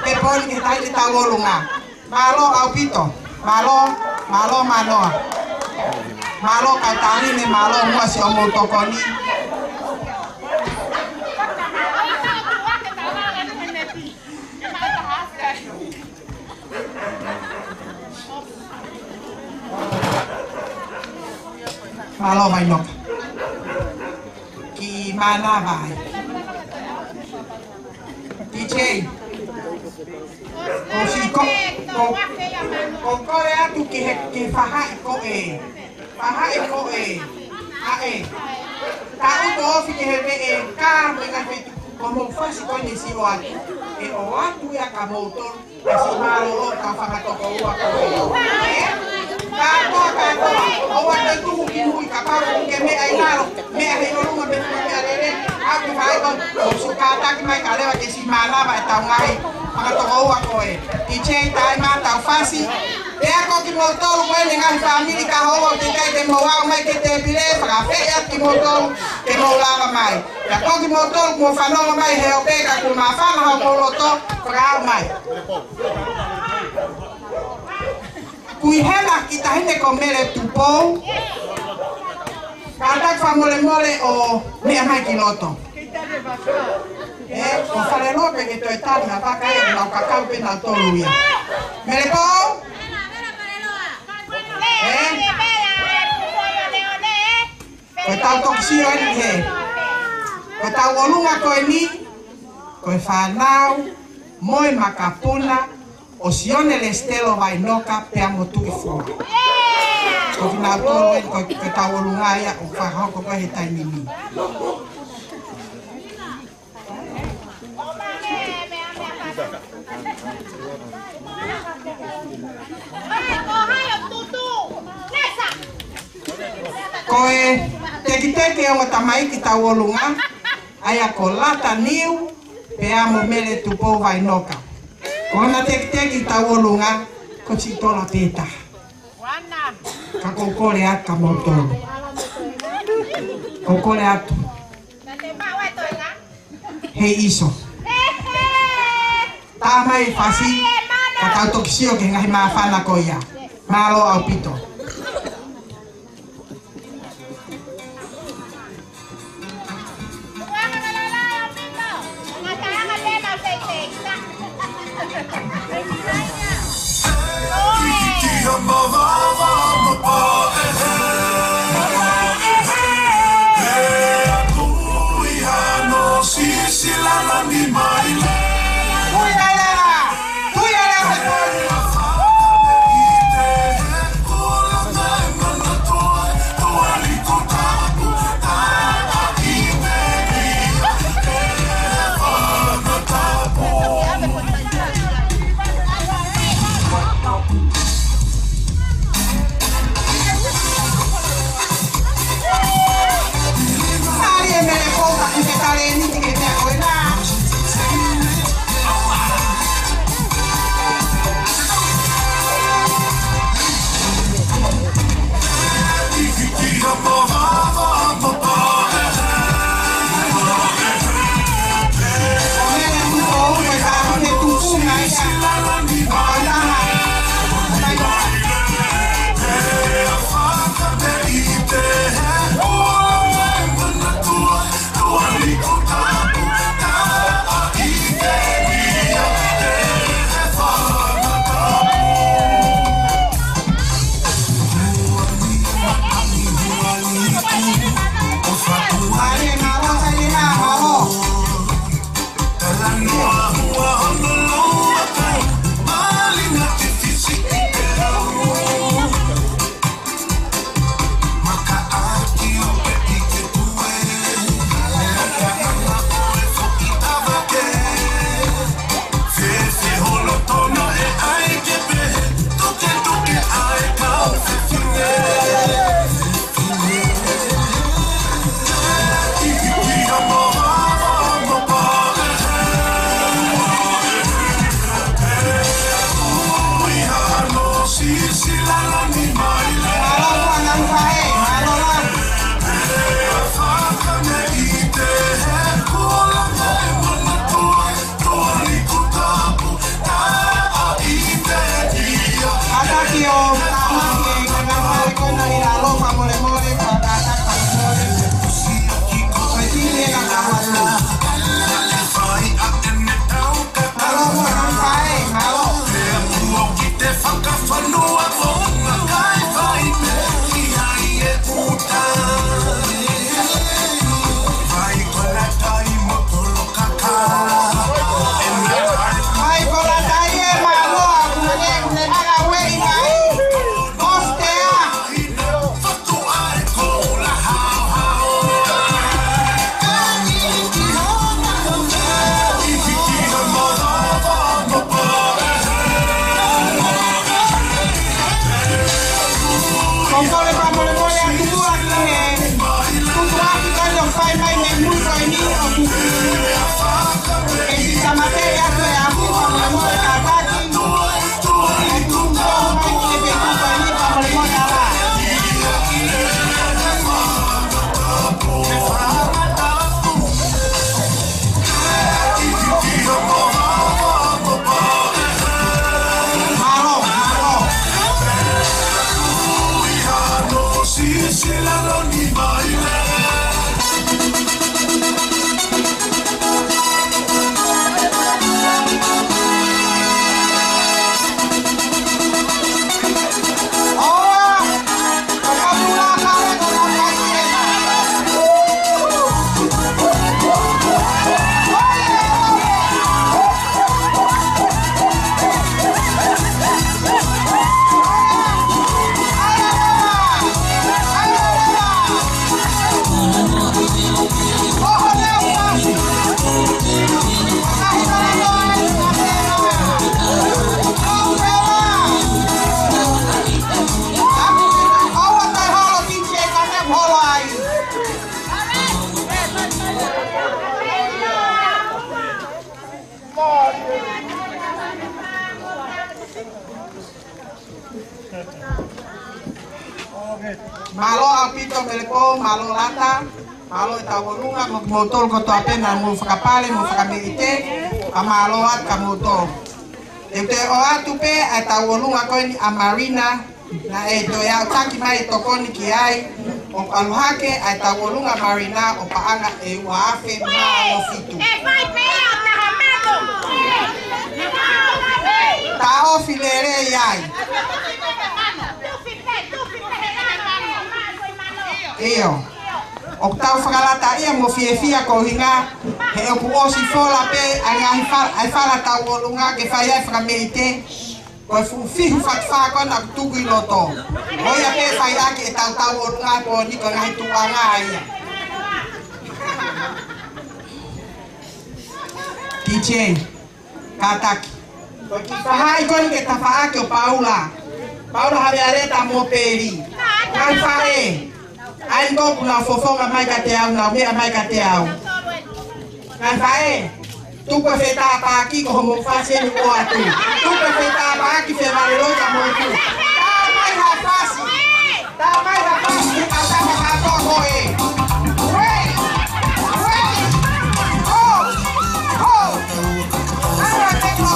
ke pon ke tai te tawolunga malo au pito malo ka tani ne malo mo si o mo tokoni malo vai no ki mana vai DJ o si ko ya tu ki faha ko e ta ko fi ke e ka me ka fi como fasi ko ni si o atu ya ka motor si malo ka fa ka to ko wa ko Kato, awan na ito hukihuy kapag keme ay naro, may ahirong mga betul may alere, ako kaya ko, sukata ki may kalewa kasi mana ba itaw ngay, mga toko ako Ichay tayo mataw fasi, kaya ko kimotol mo yung nga family kahawa, kaya kimawa may kitebile, pagkafeyat kimotol, kimawala ka may. Kaya ko kimotol, kumufano may heope, kaya kumafan ako moloto, pagkaw may. Kuihela kita hene komere tupo. Kada fa mole o me mai kiloto. O fare robe che to etarna va caer na kakao pe na toluya. Mere po? Ko tau toksio he. Ko tau olunga ko ni. Ko fa nau moi makapuna. O sione le stelo vai noka pe amo tu ifo. Ko fina tolo ko tawo lungaya o fa ha ko he tai mimi. Ko teki o tamai ki tawo lunga aya ko lata niu pe amo mele tu po vai noka. Kona tek tawolunga ko chitola peta. Ka kokole aka motor. Kokole atu. Hei iso. Tama e fasi ka tau toksio ke ngai mafana ko ia. Malo au pito. Pokole pa mole mole a tuku aki he. Tuku aki kando fai mai me muso ini o tuku. E si samate ya kwe aku pa mole mole kakaki. E tuku mai kule pe tuku ini pa mole mole ala. Malo apito meleko, malo lata, malo itawolunga, motol ko to apena mo fakapale, mo fakamite, amalo at kamoto. Ete o atupe itawolunga ko ni amarina na eto ya utaki mai tokoni kiai, o aluhake itawolunga marina o paanga e waafe malo fitu. Tao filere yai. Iyo, octavo fagalata ia mo fia ko hinga he oku osi fola pe ai fala tawolunga ke faya frameite ko fu fihu fatfa ko na tugu loto oya pe faya ke tawolunga ko ni ko ngai tuanga ai DJ kataki ko ki fahai ko ni ke tafaa ke Paula habe areta mo peri ngai fae ai go kuna fofonga mai ka te au na me mai ka te au na fae tu ko feta pa ki ko mo fase ni ko atu tu ko feta pa ki fe vale lo ka mo tu ta mai ha fasi ka ta ka to ko e ara te ko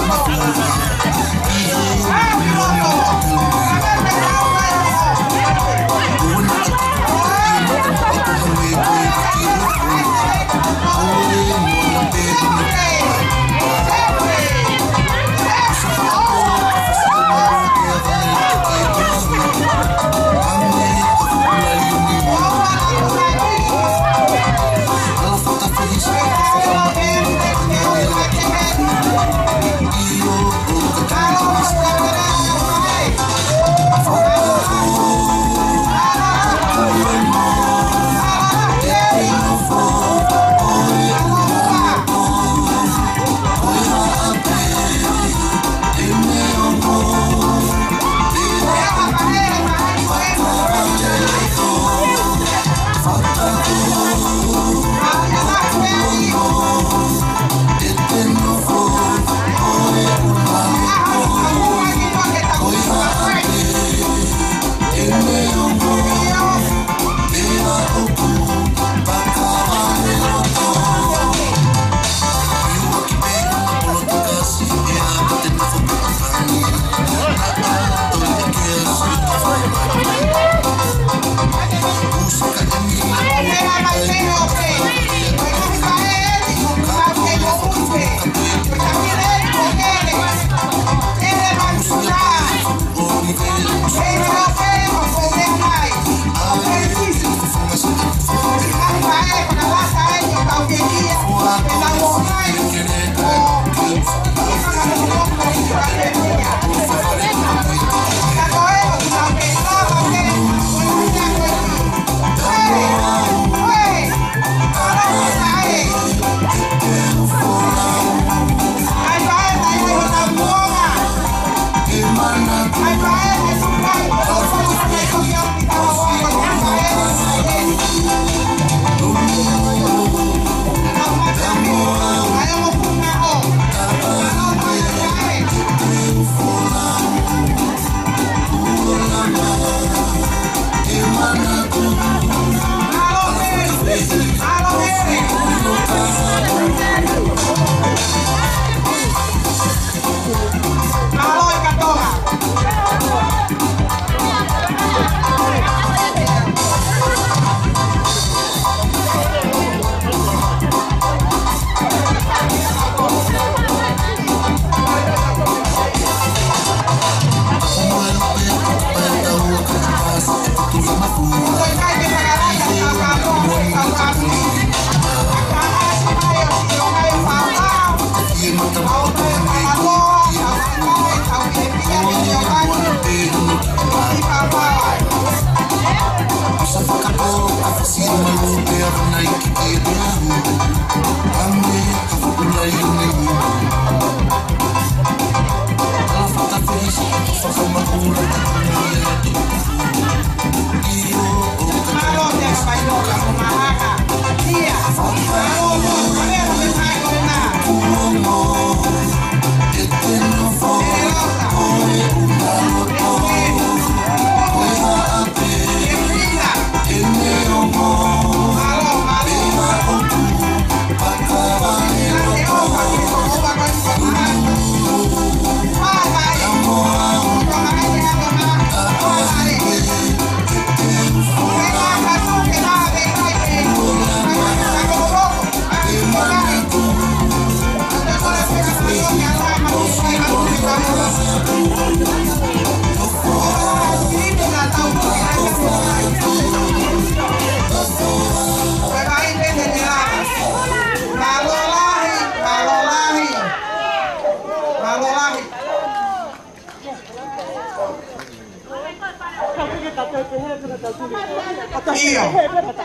Iyo,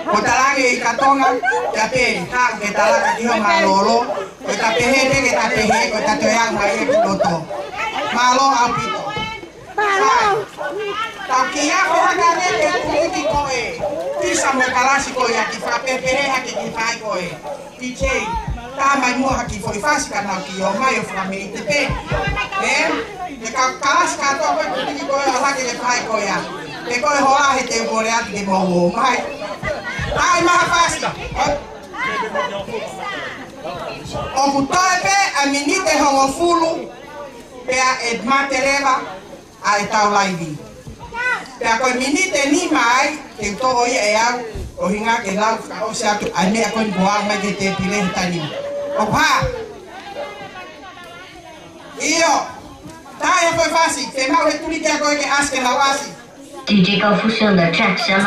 ko talangi ikatonga, tapi tak kita lagi dia malolo, kita pehe ko tatoyang mai kuto. Malo apito. Takia ko hagane ke koe. Tisa mo kalasi ko ya ki fa pehe haki ki fai koe. DJ tama mo haki foi fasi kana ki yo mai fra me tepe. De kalas ka to ko ki ko haki ki fai ko ya. De ko hola hete bore at de mo mai. Ai ma fasi. O kutope aminite hongofulu pea edmate leva ai tau laivi. Pea koe minite ni mai ke to oia e au o hinga ke lau ka o se atu ai mea koe boa mai ke te pile hitani. O pa! Iyo! Tai e koe fasi, ke mau he tuli kia koe ke aske lau asi. DJ 高富秀的战声了。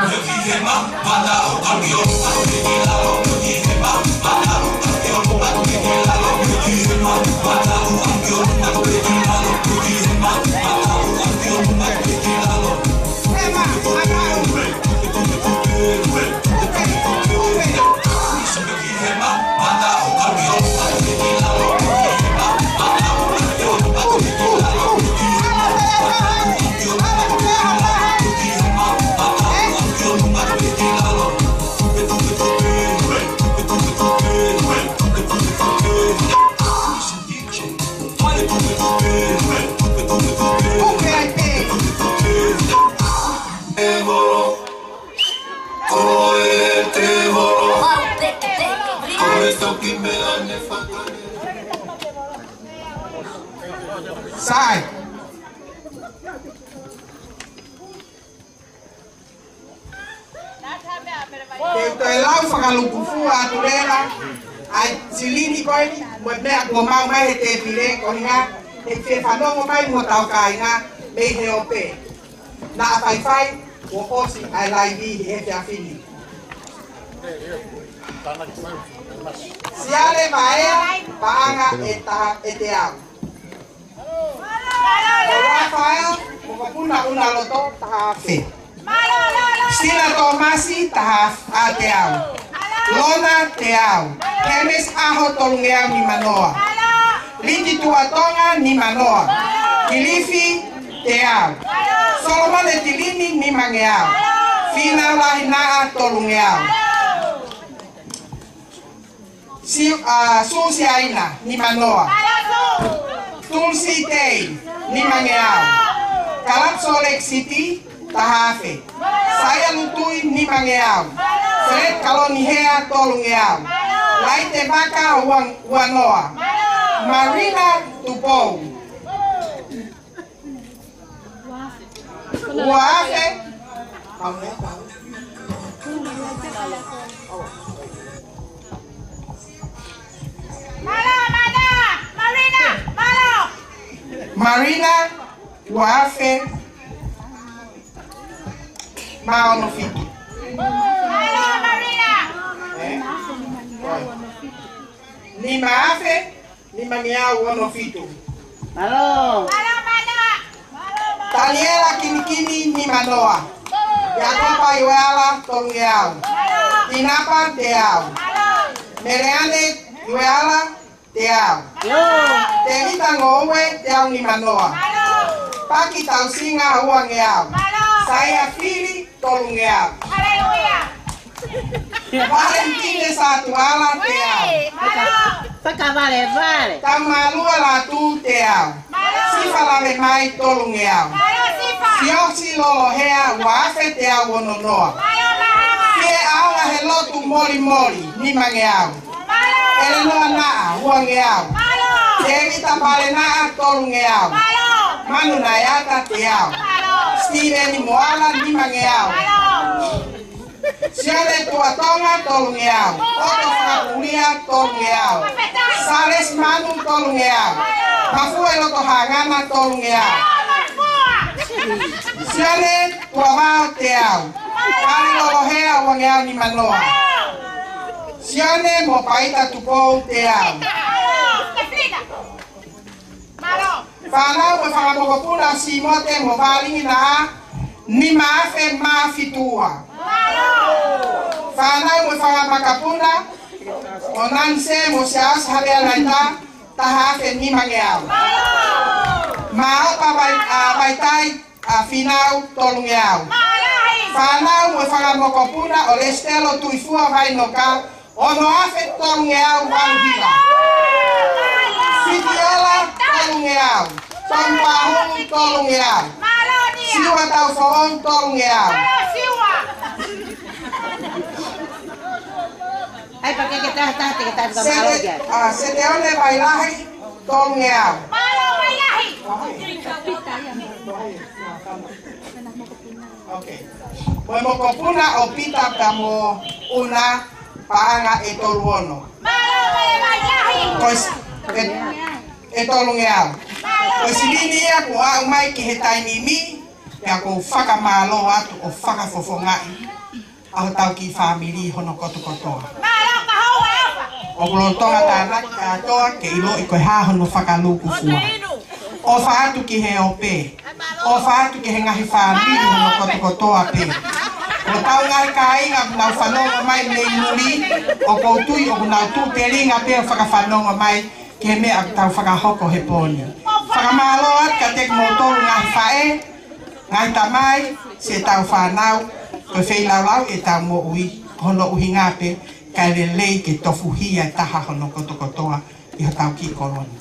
Sai! Ke lau whakalukufu a turera ai silini koe ni mo mea kua mau mai he te pire ko hinga he te whanongo mai mo tau ka hinga mei he ope. Na a whai o osi ai lai vi he te awhini. Siale maea paanga e te au. Rafael, mukapuna una loto tahafe. Sila Tomasi tahaf a te au. Lona te au. Kemes aho tolungeau ni manoa. Liti tuatonga ni manoa. Kilifi te au. Solomon e tilini ni mangeau. Fina lahinaa tolungeau. Susi aina ni manoa. Tulsi tei ni mangeau. Kalapso Lake City tahafe. Saya lutui ni mangeau. Fred kaloni hea tolungeau. Laite baka wanoa. Marina tupou. Uafe. Marina Uafe Maonofiki. Ni maafe ni mangiau wonofitu. Taniela kinikini ni manoa. Yakopa iweala tolungeau. Tinapa teau. Meleane iweala teau. Tevita ngowe teau ni manoa. Paki tausinga huangeau. Saya fili tolungeau. Valentine satu ala teau. Vale. Tamalua la tu teau. Sifa lave mai tolungeau. Siosi lolo hea wafe teau wononoa. Kie aula helotu moli ni mangeau. Elenoa naa huangeau. Devita pale naa tolungeau. Manu nayata teau. Steven moala ni mangeau. Siale tuatonga tolungeau. Otto frapulia tolungeau. Sales manu tolungeau. Mafue loto hangana tolungeau. Siale tuavao teau. Kali lolohea wangeau ni manoa. Siane mo paita tupou teau. Whanau e whakamokopuna si mote mo whalingi na ni maafe maafitua Fana mo fanga makapuna onanse mo sias habea laita tahafe ni mangeau Maapa baitai final tolungeau Fana mo fanga makapuna olestelo tuifua vai noka ono afe tolungeau wangila Fitiola tolungeau Sampahung tolungeau Siwa tau foong tolungeau Ay, pakai kita juga malu aja. Seteone bailahi tolungeau Okay. Mo kopuna opita kamo una paanga etoluono. Pois etolungeau. Pois ini ya ko au mai ki hetai mimi ya ko faka malo atu o faka fofongai. Au tau ki family hono koto. O blontonga tanak katoa ke ilo iko ha hono faka luku fua. O faatu ki he ope. O faatu ki he ngahi family hono koto ape. O tau ngai kai ngam nau whanonga mai nei muri. O koutui o nau tu teri ngape o faka whanonga mai ke me ak tau whakahoko he poni. Whakamaloat ka tek motoru ngai whae. Ngai tamai se tau whanau. Ko whei lau e tau mo ui. Hono uhi ngape. Kai le lei ke tofu hia taha hono kotoa I ho tau ki koloni.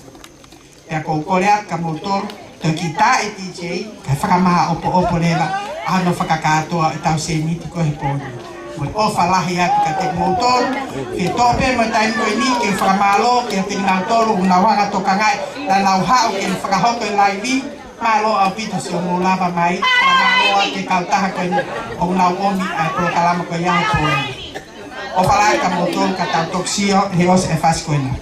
Pea kou korea ka motor te ki ta e DJ kai whakamaha opo lewa ano whakakatoa e tau se miti ko he poni. Moi ofa lahi atu ka te motor ke tope mo tai koe ni ke whakamalo ke te nau tolu una wanga toka ngai na nau hao ke whakahoko e laivi malo au pita se o mo lava mai whakamalo a ke kautaha koe ni o nau omi ai pro kalama koe iau poni. O falar ka motor ka tau toksio he os e faz koina.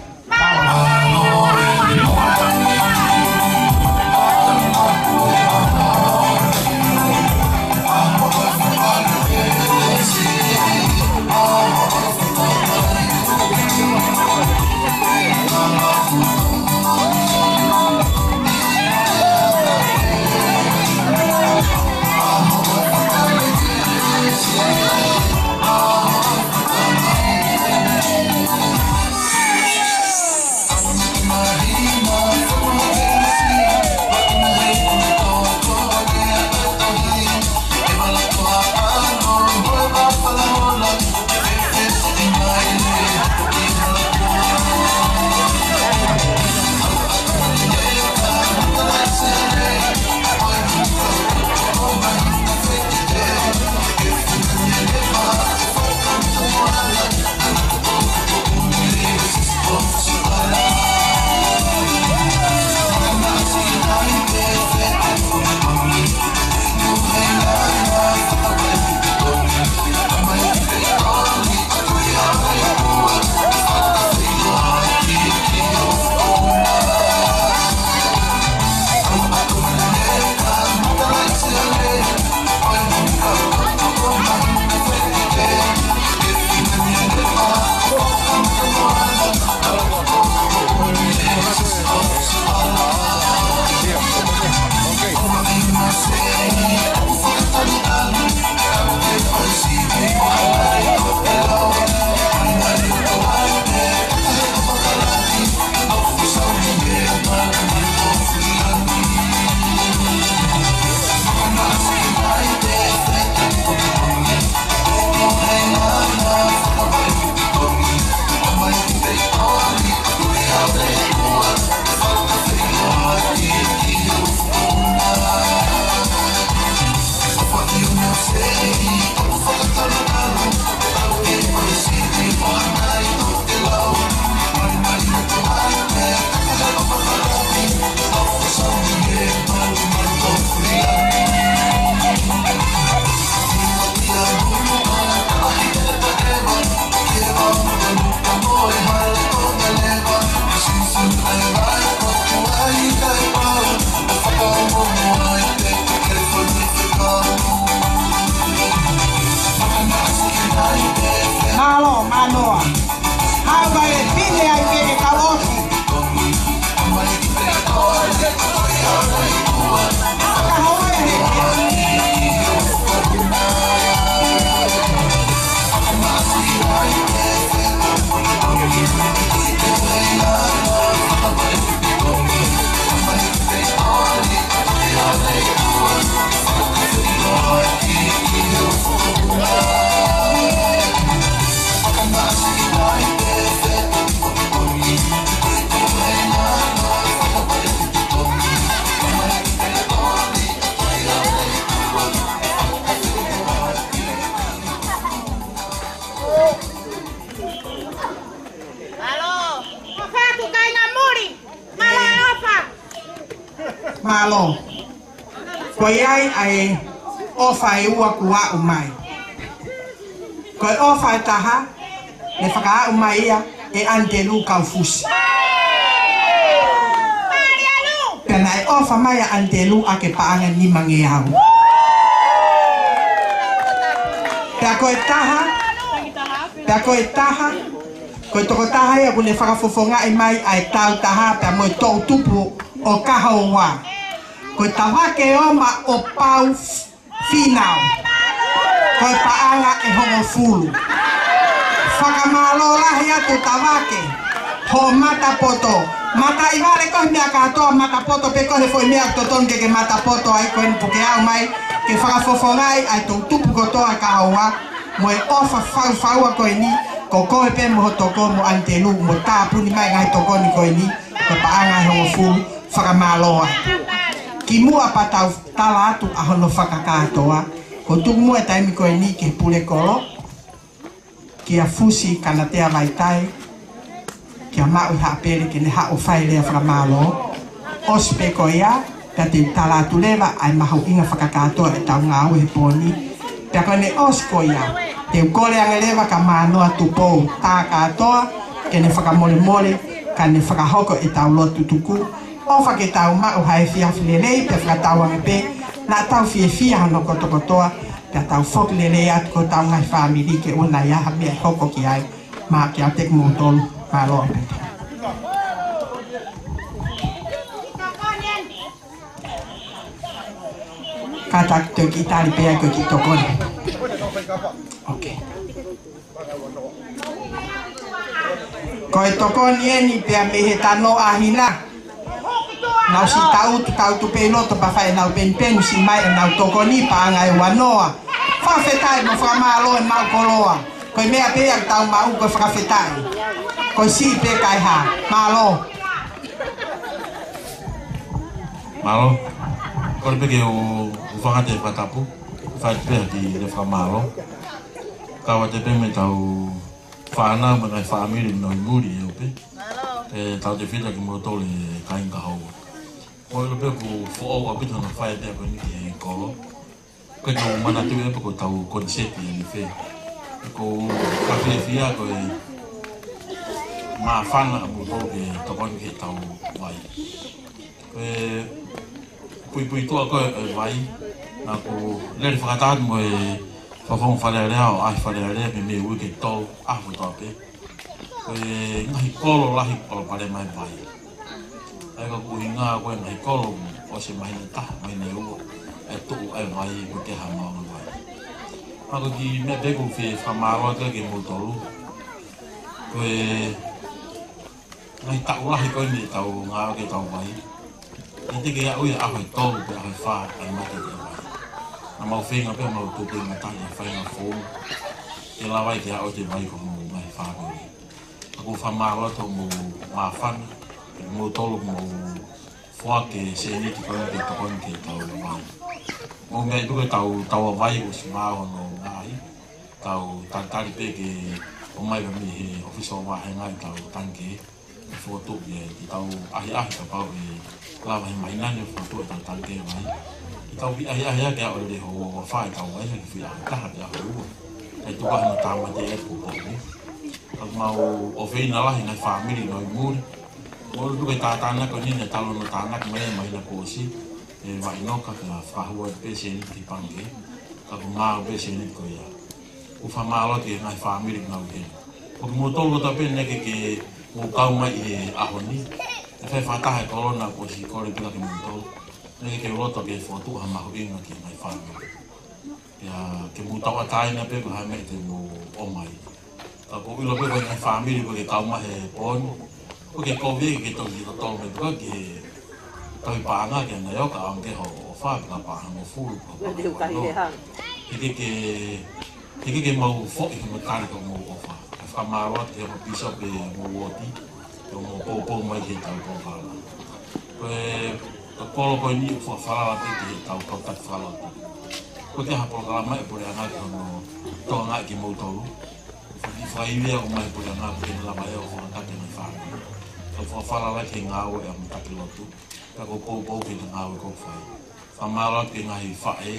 malo. Koe ai ofa e ua kua umai. Koe ofa e taha, ne whaka umai ia e Antelu Kaufusi. Pena e ofa mai a Antelu a ke paanga ni mange au. Pea koe taha, koe toko taha ia kune whakafofonga i mai ai tau taha pea moe tau tupu o kaha o wā. Koe tawake oma o pau finau. Koe paanga e hongo fulu. Whakamalo lahi atu tawake. Ho mata poto. Mata i wale koe mea katoa mata poto pe koe foi mea toton ke mata poto ai koe puke au mai. Ke whakafofongai ai tau tupu kotoa kaha o wā. Moe ofa fau koe ni. Ko koe pe mo toko mo Antelu mo tāpuni mai ngai toko ni koe ni. Koe paanga e hongo fulu. Whakamaloa. Ki mua patau tala atu a hono whakakatoa. Ko tuku mua taimi koe ni ke pule kolo. Ki a fusi kana tea vaitai. Ki a mau haapere ke ne hao whai lea whakamalo. Ospe koe ia. Pea te tala atu lewa ai mahau inga whakakatoa e tau ngā au he pōni. Pea koe ne os koe ia. Te ukole ange lewa ka mānoa tupou tā katoa. Ke ne whakamole mole. Ka ne whakahoko e tau lotu tuku. O whake tau mau hae whiawhi lelei, pe whakatau ange pe, nā tau whiawhia hono kotokotoa, pe tau whoki lelei atu ko tau ngai whamiri ke una iaha mea hoko ki ai, maa ki au teku mō tolu, maa loa pete. Ka tak tau ki tali pea koe ki tokone. Ok. Koe tokoni eni pea mehe tano ahina. Nau si tau tu pe loto pa fai nau pen si mai nau tokoni pa ngai wanoa. Fa fetai mo fa malo e mau koloa. Koe mea pe ak tau mau ko fa fetai. Koe si pe kai ha malo. Malo. Koe pe ke o whakate patapu. Fai pe di le fa malo. Kawa te pe me tau whanau me ngai whamiri no i muri e ope. E tau te whita ki mo tole kainga haua. Koe lo pe ko fo'o a pita na whae te koe niki e kolo. Koe ko mana tu e pe ko tau konseti e ni whee. Ko kawhia whia koe maa whana a mo tolo ke tokoni ke tau wai. Koe pui tua koe e wai. Nā ko lere whakatāt mo e whawhong wharearea o ai wharearea me me ui ke tau ahu tau pe. Koe ngahi kolo lahi kolo pare mai wai. Ai ka kuhi ngā koe ngahi kolo o se mahina taha mahina ua e tuku ai wai ko te hamao na wai. Ako ki me peko whi whamaroa ka ke mo tolu. Koe ngahi tau lahi koe me tau ngā ke tau wai. I te ke ui aho e tolu pe aho e wha ai mate te wai. Nā mau whenga pe mau tupe ngatai a whainga fōu. Ke la wai ke ao te wai ko mo ngahi wha koe. Ako whamaroa tau mo mawhana. Mo tolu mo whake se niti koe ke tokon ke tau wai. Mo mea ipuke tau wai o si māo no ngāi. Tau tantari pe ke o mai ka mi he ofiso wahe ngai tau tanke. E whotu e i tau ahi ka pau e lawa he mainane o whotu e tau tanke wai. I tau ahi ke a ore ho o whae tau wai he ki whia taha te aho ua. E tukahi na tāma te e pupo ni. Tau mau o whina lahi ngai whamiri no i muri. Moro tuke tātāna ko nina talo no tānak mea mahina kōsi. E wai noka ka whahua e pese ni ki pange. Ka ku māo pese ni ko ia. U whamālo ke ngai whamiri ngau hena. O ki mō tolo ta pene neke ke mō kau mai e aho ni. E whai whataha e korona kōsi kore pila ke mō tolo. Neke ke roto ke whotu ha mahu inga ki ngai whamiri. Ia ke mō tau ataina pe ko hai mei te mō omai. Ka ko ilo pe ko ngai whamiri ko ke kau mahe pōni. Ko ke kowe ke toki to tolo me ko ke tau pānga ke na yoka ang ke ho o wha ka pāha mo fulu ko pāha. Heke ke mau whoki ke matari ko mo o wha. Ka whamaroa te ho piso ke mo woti. Ke mo pōpō mai ke tau pōpāna. Koe ka kolo koe ni ua whalala te ke tau tak whalala. Ko te hapolo kalama e pore anga ke hono toa ngai ke mau tolu. I whaiwea o mai pore anga ke nalama e o whakake mai whānga. Tau whawhalala ke ngā ue a mutaki lotu. Kako kou ke te ngāwe kou whai. Whamara ke ngai whae,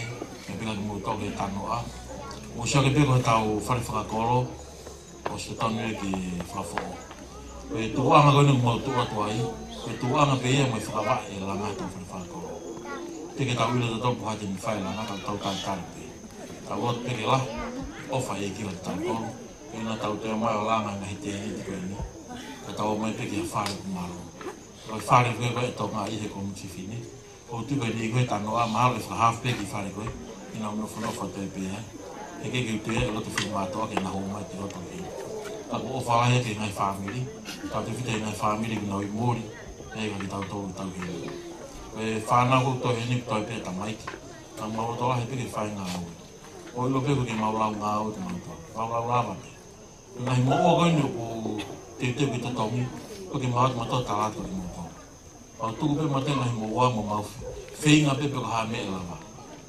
me pika ki mō tōke tanoa. O sia ke peko tau whare whakakoro, o se tanu e ki whawhoo. Pe tuanga koe nungu mau tua tuai, pe tuanga pe ia mai whakawae e langa tau whare whakakoro. Peke tau ila te topu hate mi whae langa, tau tai pe. Tau ot peke la, o whae e kiwa tau tolu. Pena tau te mai o langa ngahi te hiti koe ni. Ka tau mai peke a whare kumaro. Roi whare koe koe tau ngā ihe ko muti whine. O tu koe ni koe tanoa, mahalo e whahaf peke whare koe. Ina unofu te pea. E ke kiu te e loto whine mātoa ke naho mai te roto ke. Ako o whalahe ke ngai whamiri. Tau te white ngai whamiri ki nau i mōri. E ka ki tau tōru tau ke. E whanau kou toi heni toi pea ta maiki. Ka mauro tola he peke whae ngā aue. O ilo peko ke maulau ngā aue te mautoa. Maulau lava pe. Ngai mo o koe ni o te teo ki te tongi. Ko ke maut matoa talato ki mautoa. Au tuku pe mate ngai mo ua mo maufi. Whinga pe peko haa me e lava.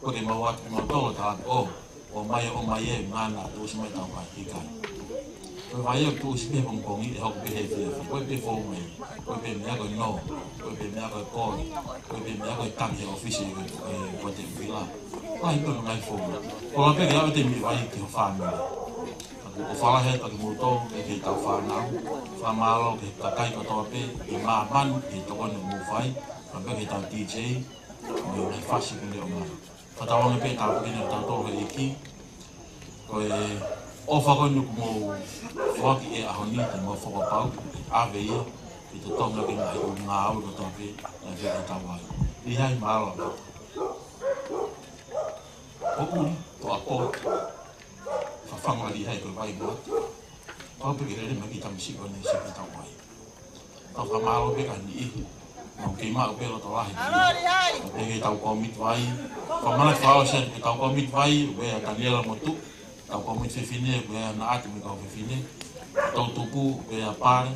Ko ke mauat ki mautoa talato. O mai e ngana tu si mai tau kai kai. Ko vai e tu si pe pongpongi e hok pe he fi. Ko pe fo mai. Ko pe me ko no. Ko pe me ko ko. Ko pe me ko tangi office ko te vila. Ai ko ngai fo. Ko pe ya te mi vai ki fa me. O fala he ta ki moto e ki tau fa na. Fa malo ke ta kai ko to pe e ma man e to ko no vai. Ka pe ki tau DJ. Ni fa si ke o ma. Whatawangi pe tāpu kene o tātoro he iki. Ko e ofa koe nuku mō whaki e ahoni te mō whakapau. Awe ia, i te tonga ki ngā o ngā au ko tōpe e wheka tawai. I hei māla. O uri, to a pō. Whawhanga li hei koe vai ngāt. Tau peke rere maki tamisi koe nei se ki tawai. Tau whamālo peka ni ihi. Mau ke mau pelo to lahi. E tau ko mit vai. Pamana fao se ke tau ko mit vai, we a Daniela motu. Tau ko mit fine, we na ati mi ko fine. Tau tupu we a pare.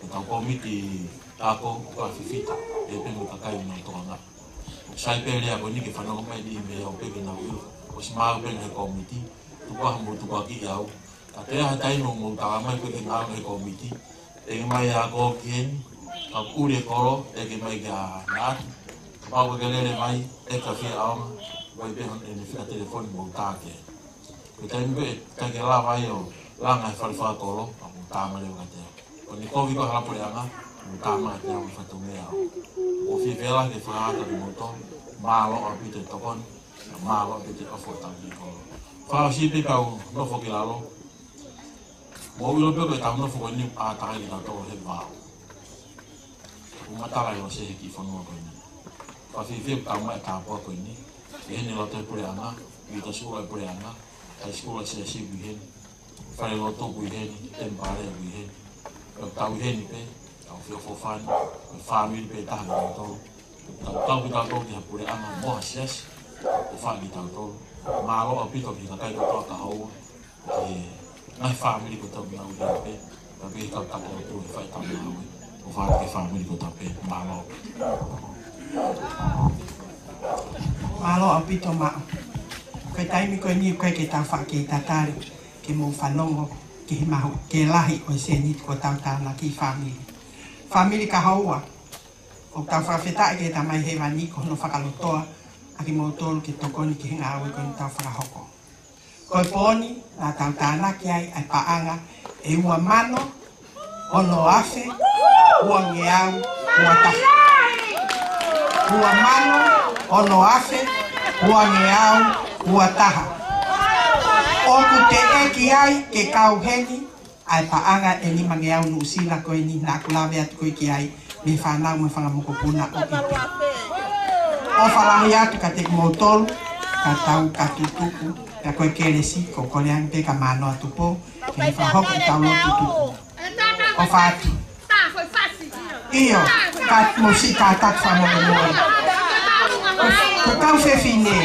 Tau ko mit i ako ko fifita. E pe mo takai no to nga. Sai pe le ko ni ke fano mai di me o pe na u. O sma pe ne ko miti. Tu ko mo tu ko ki au. Ta te ha tai no mo ta mai pe na ne ko miti. E mai a ko kien. Ka kure koro e ke mai ka nāt. Pau ke lele mai e ka whia aonga. Wai behon e ne whia telefoni mō tāke. Ko tai mbe ka ke la vai o langa e whaliwha koro a mō tāma leo ka teo. Ko ni kovi ko harapore anga mō tāma e teo i whatunge au. O whiwhela ke whaata ni mō tō. Mālo a pite tokoni. Mālo a pite ofo tāki koro. Whao si pe pau nofo ki lalo. Mō ilo peko e tau nofo ko ni a tāki ki tau tō he vāo. Matala yo se ki fonua ko ni. Fa fi fi ka mai ka po ko ni. E ni lo te pureanga, i to sura pureanga. Ai sura se si bi hen. Fa lo to bu hen, tempare bu hen. Ka bu hen pe, ka fi fo fan, family pe ta no to. Ta ta to ki pureanga mo ses. O fa ni ta to. Ma lo a pito ki ka kai to ka ho. E na family ko to na u pe. Ka bi ka ta ko to fa ta na. O whāra ke whamiri ko tape, mālo. Mālo a pito mao. Koe taimi koe ni koe ke tau wha ke tatari, ke mō whanongo, ke he mahu, ke lahi o se nit ko tau tāna ki whamiri. Whamiri ka haua. O tau whawhetai ke ta mai he wani ko hono whakalotoa, a ki mō tōru ke tokoni ke hinga aue ko ni tau whakahoko. Koe pōni, nā tau tāna ki ai paanga, e ua mano, ono afe, ua ngeau, ua taha. Ua mano, ono afe, ua ngeau, ua taha. Oku te eki ai ke kau heni, ai paanga e ni mangeau nu usila koe ni na kulawe atu koe ki ai, me whanau me whangamoko puna o ipi. O whalahi atu ka te motolu, ka tau ka tutuku, ka koe keresi, ko koleang te ka mano atu po, ke ni whahoko tau lo tutuku. O whātu. Iyo, ka musika tak whamono moe. Ko kau whewhine.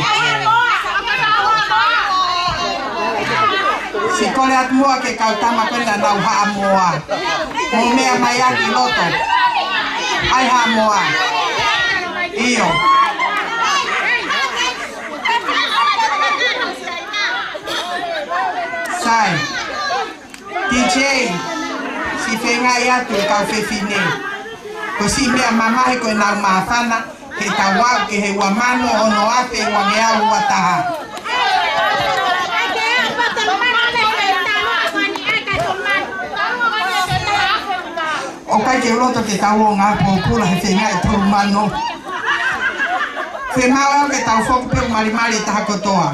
Si kore atu moa ke kau tama kwenda nau haa moa. Mo mea mai aki loto. Ai haa moa. Iyo. Sai. DJ. Si whenga i atu e kau whewhine. Ko ko si mea mamahe ko nau mawhana he tawau ke he wamano o no afe wangea ua taha. O kai ke roto ke tau o ngā pōpula he whenga e tolu mano. Whe mau au ke tau whoku peo marimari taha kotoa.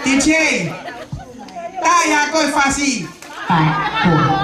DJ, tai ha koe whasi. 5,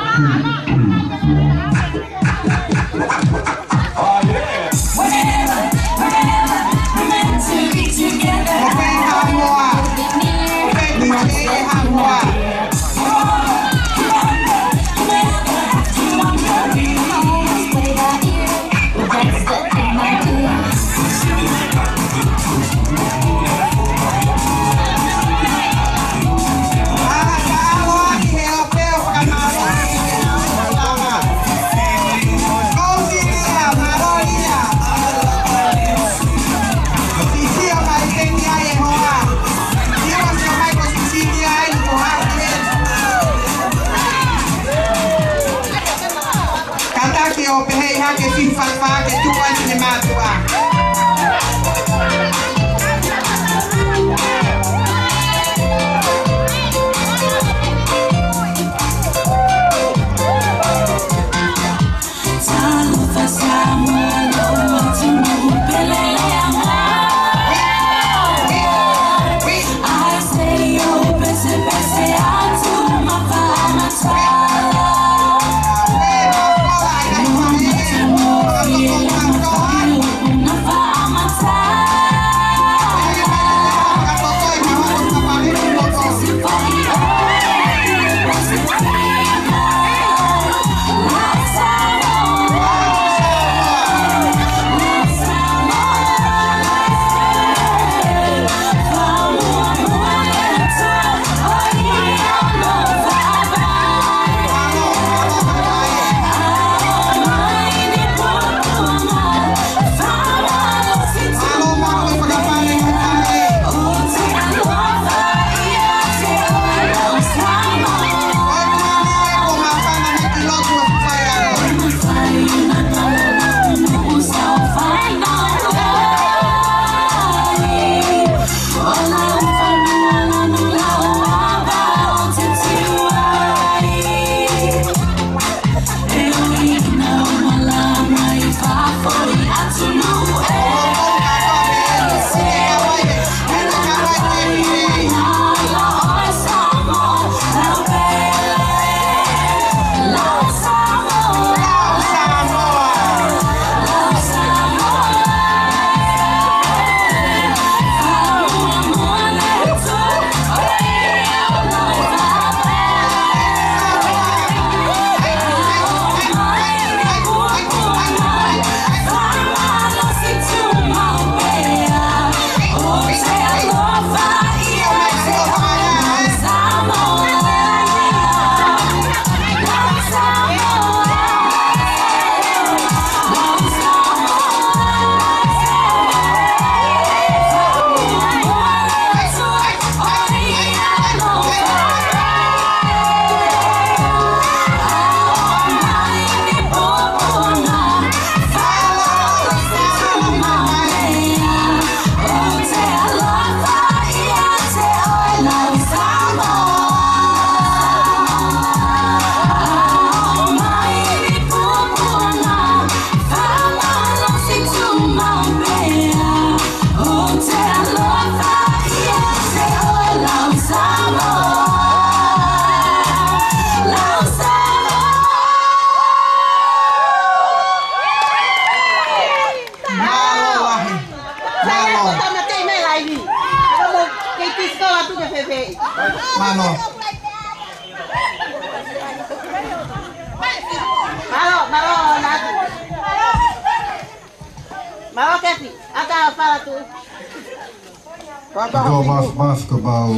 Maaf ke mau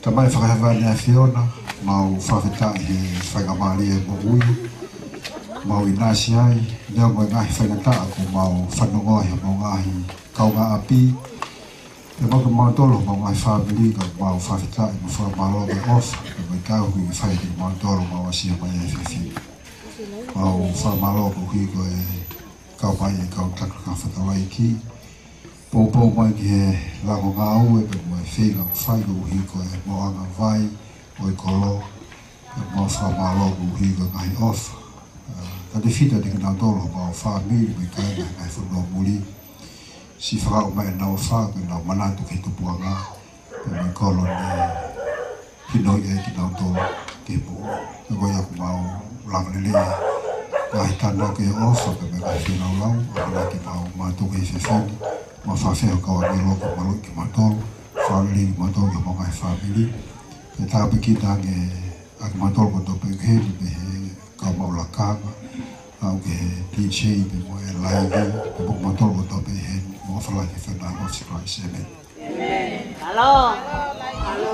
tamai whakahewani a Fiona, mau whawhetai he whaingamari e mo ui, mau i nasi ai, nea mo ngahi whaingataa ko mau whanongohi mau ngahi kaunga api, e mau mau tolo mau ngahi whamili ka mau whawhetai mo whamaro me off, e mai kau hui whaiti mau tolo mau asia mai e whiwhi. Mau whamaro ko hui ko e kau mai kau tak ka whakawai ki pōpō mai ki he lango ngā ue pe mai whenga whai ko uhi ko e moanga vai o i kolo e mo whamalo ko uhi ko ngai off ka te whita te kina tolo ma o whamiri me kai ngai whanau muri si whakao mai nao whaka nao manatu kei tupuanga pe mai kolo ne hinoi e kina tolo ke po e koi aku mau langalele ngai tana ke ofa pe me kai whenau lau a kona ki mau mātou kei whewheni ma whawheo kawa me loko malo ki matolo whawili ki matolo ki mo ngai whamiri e tāpe ki tange ak matolo ko tope uhebi pe he kau mau lakanga au ke DJ pe mo e laivi pe mo matolo ko tope he mo whalai ki whenau of Christ. Amen. Hello. Hello.